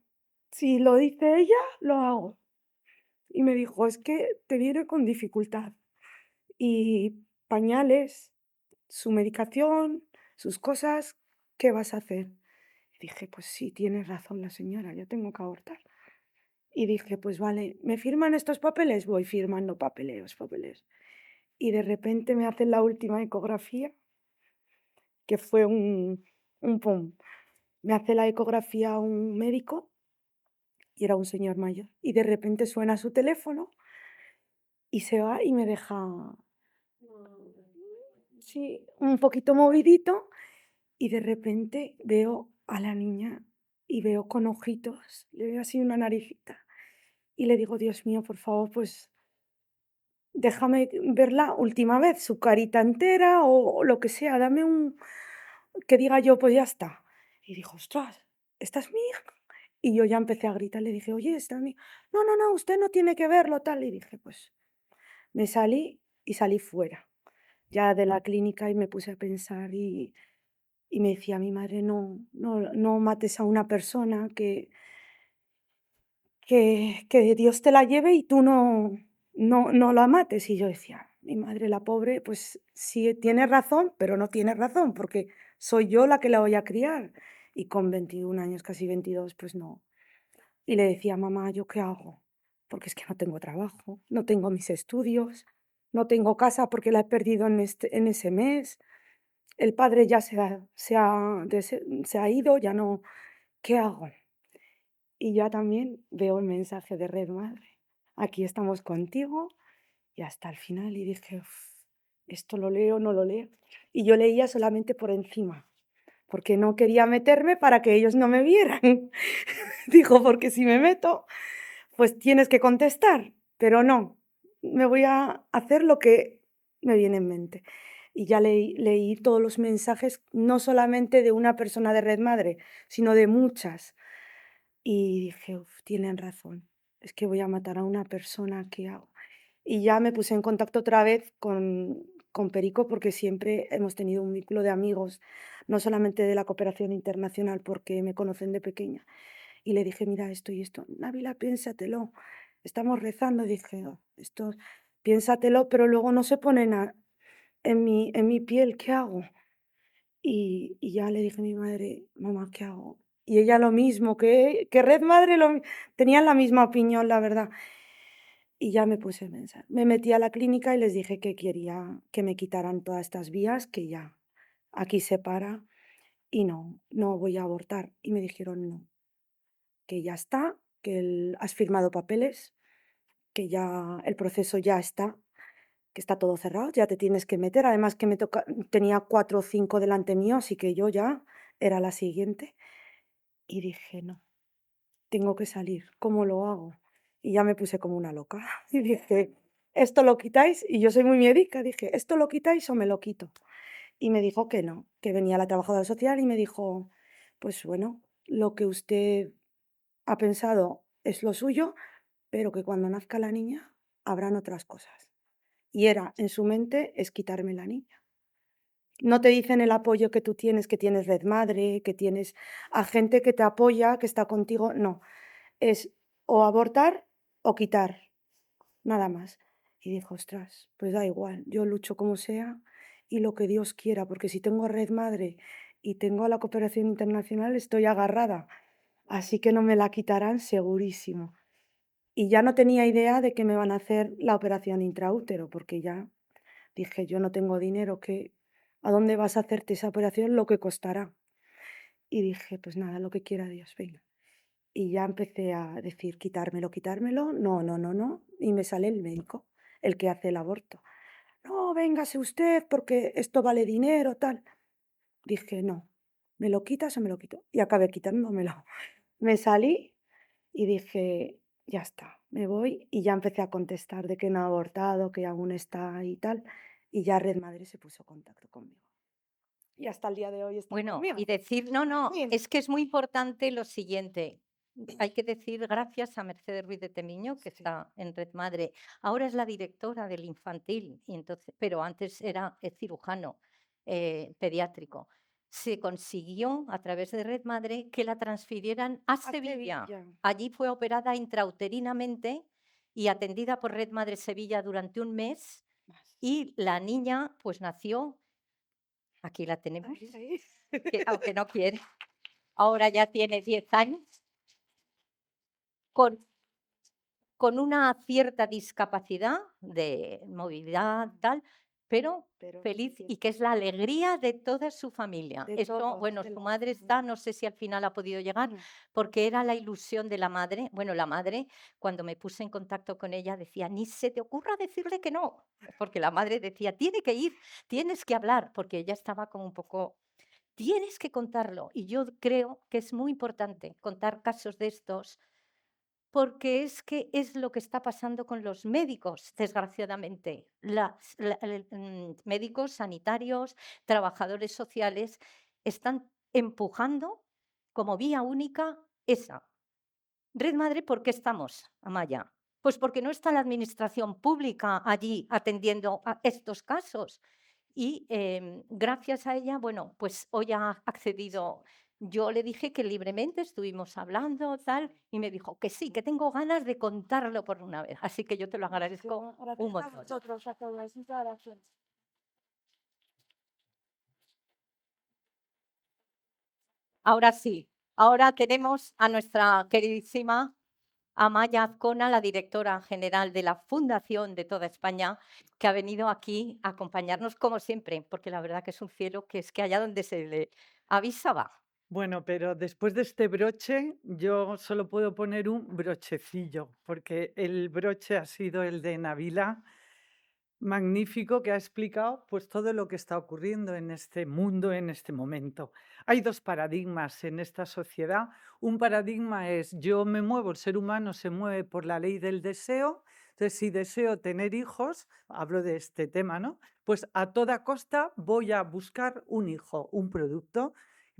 si lo dice ella, lo hago. Y me dijo, es que te viene con dificultad. Y pañales, su medicación, sus cosas, ¿qué vas a hacer? Y dije, pues sí, tiene razón la señora, yo tengo que abortar. Y dije, pues vale, ¿me firman estos papeles? Voy firmando papeles. Y de repente me hacen la última ecografía, que fue un pum. Me hace la ecografía un médico y era un señor mayor. Y de repente suena su teléfono y se va y me deja, sí, un poquito movidito. Y de repente veo a la niña y veo con ojitos, le veo así una naricita. Y le digo, Dios mío, por favor, pues déjame ver la última vez, su carita entera o lo que sea, dame que diga yo, pues ya está. Y dijo, ostras, ¿esta es mi hija? Y yo ya empecé a gritar, le dije, oye, esta es mi... No, no, no, usted no tiene que verlo, tal. Y dije, pues me salí y salí fuera, ya de la clínica y me puse a pensar y Y me decía mi madre, no, no, no mates a una persona que Dios te la lleve y tú no la mates. Y yo decía, mi madre, la pobre, pues sí tiene razón, pero no tiene razón, porque soy yo la que la voy a criar. Y con 21 años, casi 22, pues no. Y le decía, mamá, ¿yo qué hago? Porque es que no tengo trabajo, no tengo mis estudios, no tengo casa porque la he perdido en ese mes. El padre ya se ha ido, ya no. ¿Qué hago? Y ya también veo el mensaje de Red Madre. Aquí estamos contigo y hasta el final. Y dije, "Uf, esto lo leo, no lo leo". Y yo leía solamente por encima, porque no quería meterme para que ellos no me vieran. Dijo, porque si me meto, pues tienes que contestar, pero no, me voy a hacer lo que me viene en mente. Y ya leí todos los mensajes, no solamente de una persona de Red Madre, sino de muchas. Y dije, "Uf, tienen razón, es que voy a matar a una persona, ¿qué hago?". Y ya me puse en contacto otra vez con Perico porque siempre hemos tenido un vínculo de amigos, no solamente de la cooperación internacional porque me conocen de pequeña. Y le dije, mira esto y esto, Návila, piénsatelo. Estamos rezando, dije, "Oh, esto, piénsatelo, pero luego no se ponen en mi piel, ¿qué hago?". Y ya le dije a mi madre, mamá, ¿qué hago? Y ella lo mismo, que Red Madre tenían la misma opinión, la verdad. Y ya me puse a pensar. Me metí a la clínica y les dije que quería que me quitaran todas estas vías, que ya aquí se para y no voy a abortar. Y me dijeron, no, que ya está, que has firmado papeles, que ya el proceso ya está, que está todo cerrado, ya te tienes que meter. Además que tenía 4 o 5 delante mío, así que yo ya era la siguiente. Y dije, no, tengo que salir, ¿cómo lo hago? Y ya me puse como una loca y dije, esto lo quitáis, y yo soy muy miedica, dije, esto lo quitáis o me lo quito. Y me dijo que no, que venía la trabajadora social y me dijo, pues bueno, lo que usted ha pensado es lo suyo, pero que cuando nazca la niña habrán otras cosas. Y era, en su mente, es quitarme la niña. No te dicen el apoyo que tienes Red Madre, que tienes a gente que te apoya, que está contigo. No, es o abortar o quitar, nada más. Y dijo, ostras, pues da igual, yo lucho como sea y lo que Dios quiera, porque si tengo a Red Madre y tengo a la cooperación internacional, estoy agarrada. Así que no me la quitarán segurísimo. Y ya no tenía idea de que me van a hacer la operación intraútero, porque ya dije, yo no tengo dinero, ¿a dónde vas a hacerte esa operación? Lo que costará. Y dije, pues nada, lo que quiera Dios, venga. Y ya empecé a decir, quitármelo, quitármelo. No, no, no, no. Y me sale el médico, el que hace el aborto. No, véngase usted porque esto vale dinero, tal. Dije, no, ¿me lo quitas o me lo quito? Y acabé quitándomelo. Me salí y dije, ya está, me voy. Y ya empecé a contestar de que no ha abortado, que aún está y tal. Y ya Red Madre se puso en contacto conmigo. Y hasta el día de hoy están Bueno, conmigo. y decir, no, Bien. es que es muy importante lo siguiente. Hay que decir gracias a Mercedes Ruiz de Temiño, que Sí. está en Red Madre. Ahora es la directora del infantil, y entonces, pero antes era cirujano pediátrico. Se consiguió a través de Red Madre que la transfirieran a Sevilla. Sevilla. Allí fue operada intrauterinamente y atendida por Red Madre Sevilla durante un mes. Y la niña, pues nació, aquí la tenemos, Ahí, ahí. que, aunque no quiere, ahora ya tiene 10 años, con, con una cierta discapacidad de movilidad, tal, pero Pero feliz sí, y que es la alegría de toda su familia. de Eso, todos, bueno, de su la madre familia. está, no sé si al final ha podido llegar, Mm. porque era la ilusión de la madre. Bueno, la madre, cuando me puse en contacto con ella, decía, ni se te ocurra decirle que no, porque la madre decía, tiene que ir, tienes que hablar, porque ella estaba como un poco, tienes que contarlo. Y yo creo que es muy importante contar casos de estos, porque es que es lo que está pasando con los médicos, desgraciadamente. Médicos, sanitarios, trabajadores sociales están empujando como vía única esa. Red Madre, ¿por qué estamos, Amaya? Pues porque no está la administración pública allí atendiendo a estos casos. Y gracias a ella, bueno, pues hoy ha accedido. Yo le dije que libremente estuvimos hablando, tal, y me dijo que sí, que tengo ganas de contarlo por una vez. Así que yo te lo agradezco un Gracias a montón. vosotros, a todos. Muchas gracias. Ahora sí, ahora tenemos a nuestra queridísima Amaya Azcona, la directora general de la Fundación de toda España, que ha venido aquí a acompañarnos como siempre, porque la verdad que es un cielo que es que allá donde se le avisa va. Bueno, pero después de este broche, yo solo puedo poner un brochecillo, porque el broche ha sido el de Nabila, magnífico, que ha explicado pues todo lo que está ocurriendo en este mundo en este momento. Hay dos paradigmas en esta sociedad. Un paradigma es yo me muevo, el ser humano se mueve por la ley del deseo. Entonces, si deseo tener hijos, hablo de este tema, ¿no? Pues a toda costa voy a buscar un hijo, un producto,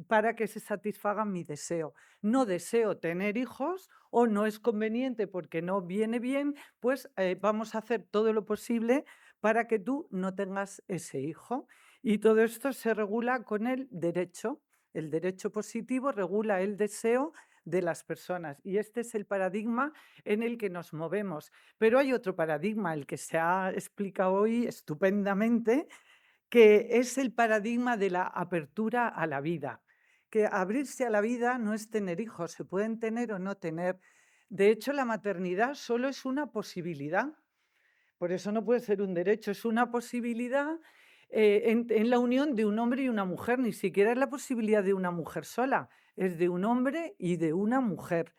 para que se satisfaga mi deseo. No deseo tener hijos o no es conveniente porque no viene bien, pues vamos a hacer todo lo posible para que tú no tengas ese hijo. Y todo esto se regula con el derecho. El derecho positivo regula el deseo de las personas y este es el paradigma en el que nos movemos. Pero hay otro paradigma, el que se ha explicado hoy estupendamente, que es el paradigma de la apertura a la vida. Que abrirse a la vida no es tener hijos, se pueden tener o no tener. De hecho, la maternidad solo es una posibilidad. Por eso no puede ser un derecho, es una posibilidad en la unión de un hombre y una mujer. Ni siquiera es la posibilidad de una mujer sola, es de un hombre y de una mujer.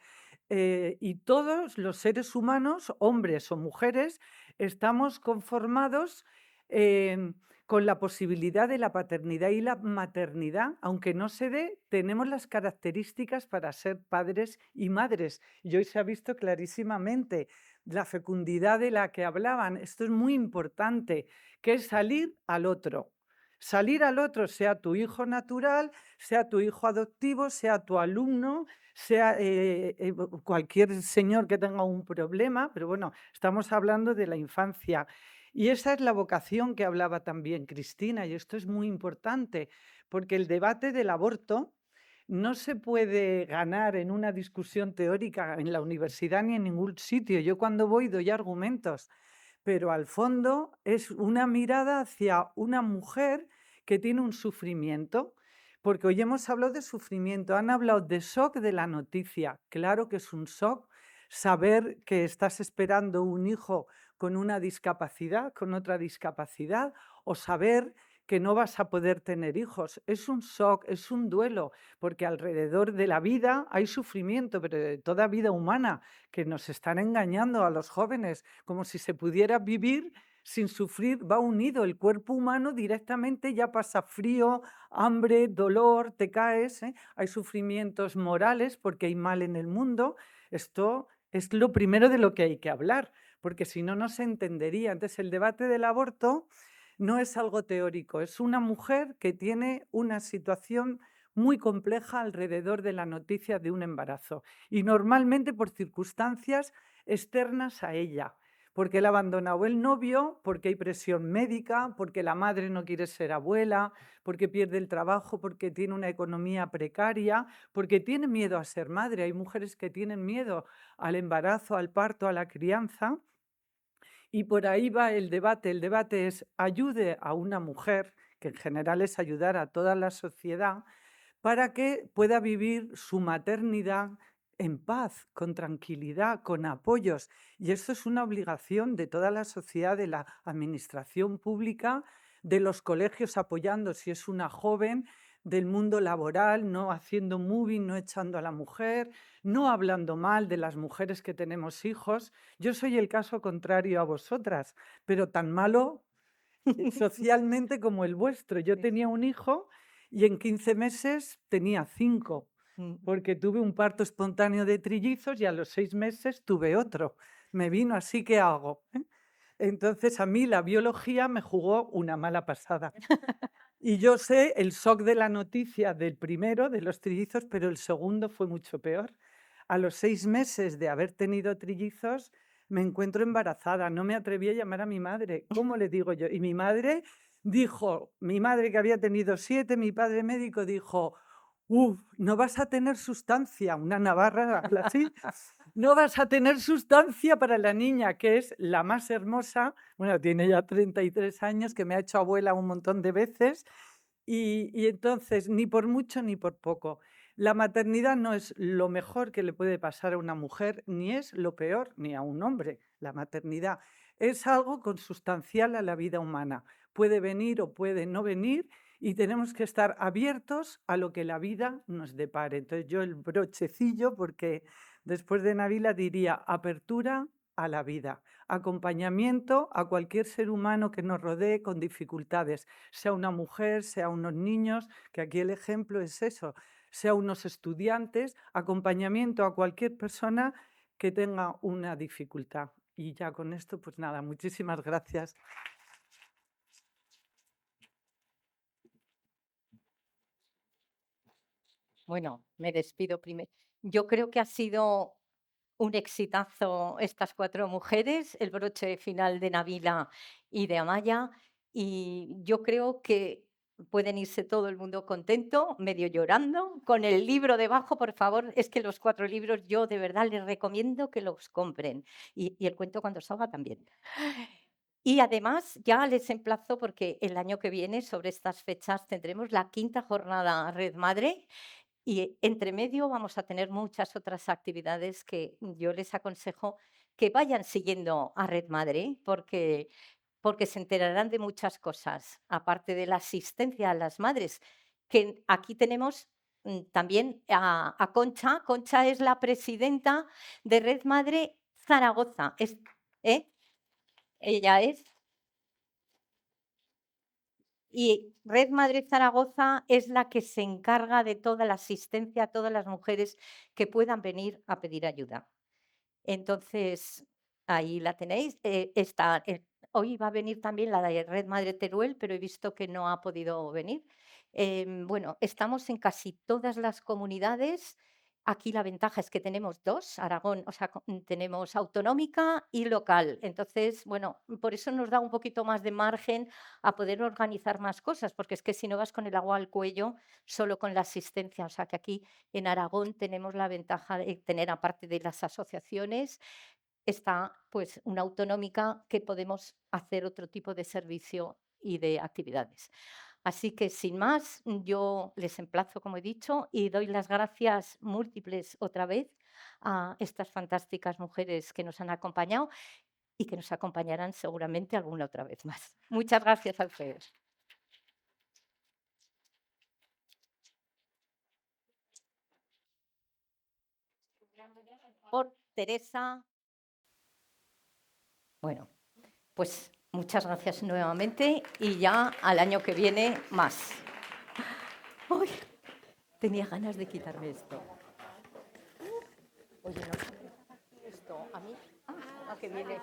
Y todos los seres humanos, hombres o mujeres, estamos conformados con la posibilidad de la paternidad y la maternidad, aunque no se dé, tenemos las características para ser padres y madres. Y hoy se ha visto clarísimamente la fecundidad de la que hablaban. Esto es muy importante, que es salir al otro. Salir al otro, sea tu hijo natural, sea tu hijo adoptivo, sea tu alumno, sea cualquier señor que tenga un problema, pero bueno, estamos hablando de la infancia. Y esa es la vocación que hablaba también Cristina, y esto es muy importante, porque el debate del aborto no se puede ganar en una discusión teórica en la universidad ni en ningún sitio. Yo cuando voy doy argumentos, pero al fondo es una mirada hacia una mujer que tiene un sufrimiento, porque hoy hemos hablado de sufrimiento, han hablado de shock de la noticia. Claro que es un shock saber que estás esperando un hijo con una discapacidad, con otra discapacidad, o saber que no vas a poder tener hijos. Es un shock, es un duelo, porque alrededor de la vida hay sufrimiento, pero de toda vida humana, que nos están engañando a los jóvenes, como si se pudiera vivir sin sufrir, va unido. El cuerpo humano directamente ya pasa frío, hambre, dolor, te caes, ¿eh? Hay sufrimientos morales porque hay mal en el mundo. Esto es lo primero de lo que hay que hablar, porque si no, no se entendería. Entonces, el debate del aborto no es algo teórico, es una mujer que tiene una situación muy compleja alrededor de la noticia de un embarazo y normalmente por circunstancias externas a ella, porque él ha abandonado el novio, porque hay presión médica, porque la madre no quiere ser abuela, porque pierde el trabajo, porque tiene una economía precaria, porque tiene miedo a ser madre. Hay mujeres que tienen miedo al embarazo, al parto, a la crianza. Y por ahí va el debate. El debate es ayude a una mujer, que en general es ayudar a toda la sociedad, para que pueda vivir su maternidad en paz, con tranquilidad, con apoyos. Y eso es una obligación de toda la sociedad, de la administración pública, de los colegios apoyando si es una joven, del mundo laboral, no haciendo moving, no echando a la mujer, no hablando mal de las mujeres que tenemos hijos. Yo soy el caso contrario a vosotras, pero tan malo socialmente como el vuestro. Yo tenía un hijo y en 15 meses tenía 5, porque tuve un parto espontáneo de trillizos y a los 6 meses tuve otro. Me vino así, ¿qué hago? Entonces a mí la biología me jugó una mala pasada. Y yo sé el shock de la noticia del primero, de los trillizos, pero el segundo fue mucho peor. A los 6 meses de haber tenido trillizos, me encuentro embarazada. No me atreví a llamar a mi madre. ¿Cómo le digo yo? Y mi madre Dijo, mi madre que había tenido 7, mi padre médico dijo, no vas a tener sustancia, una navarra habla así, no vas a tener sustancia para la niña, que es la más hermosa, bueno, tiene ya 33 años, que me ha hecho abuela un montón de veces, y entonces, ni por mucho ni por poco. La maternidad no es lo mejor que le puede pasar a una mujer, ni es lo peor, ni a un hombre. La maternidad es algo consustancial a la vida humana. Puede venir o puede no venir y tenemos que estar abiertos a lo que la vida nos depare. Entonces yo el brochecillo, porque después de Nabila diría apertura a la vida, acompañamiento a cualquier ser humano que nos rodee con dificultades, sea una mujer, sea unos niños, que aquí el ejemplo es eso, sea unos estudiantes, acompañamiento a cualquier persona que tenga una dificultad. Y ya con esto, pues nada, muchísimas gracias. Bueno, me despido primero. Yo creo que ha sido un exitazo estas 4 mujeres, el broche final de Nabila y de Amaya, y yo creo que pueden irse todo el mundo contento, medio llorando, con el libro debajo, por favor. Es que los 4 libros yo de verdad les recomiendo que los compren, y el cuento cuando salga también. Y además ya les emplazo porque el año que viene, sobre estas fechas, tendremos la 5ª jornada Red Madre, y entre medio vamos a tener muchas otras actividades que yo les aconsejo que vayan siguiendo a Red Madre, porque se enterarán de muchas cosas, aparte de la asistencia a las madres, que aquí tenemos también a Concha. Concha es la presidenta de Red Madre Zaragoza. ¿Eh? Ella es. Y Red Madre Zaragoza es la que se encarga de toda la asistencia a todas las mujeres que puedan venir a pedir ayuda. Entonces, ahí la tenéis. Hoy va a venir también la de Red Madre Teruel, pero he visto que no ha podido venir. Bueno, estamos en casi todas las comunidades. Aquí la ventaja es que tenemos 2, Aragón, o sea, tenemos autonómica y local. Entonces, bueno, por eso nos da un poquito más de margen a poder organizar más cosas, porque es que si no vas con el agua al cuello, solo con la asistencia. O sea, que aquí en Aragón tenemos la ventaja de tener, aparte de las asociaciones, está pues una autonómica que podemos hacer otro tipo de servicio y de actividades. Así que sin más, yo les emplazo, como he dicho, y doy las gracias múltiples otra vez a estas fantásticas mujeres que nos han acompañado y que nos acompañarán seguramente alguna otra vez más. Muchas gracias a ustedes. Por Teresa. Bueno, pues muchas gracias nuevamente y ya al año que viene más. Uy, tenía ganas de quitarme esto. Oye, no, esto a mí. Ah, que viene.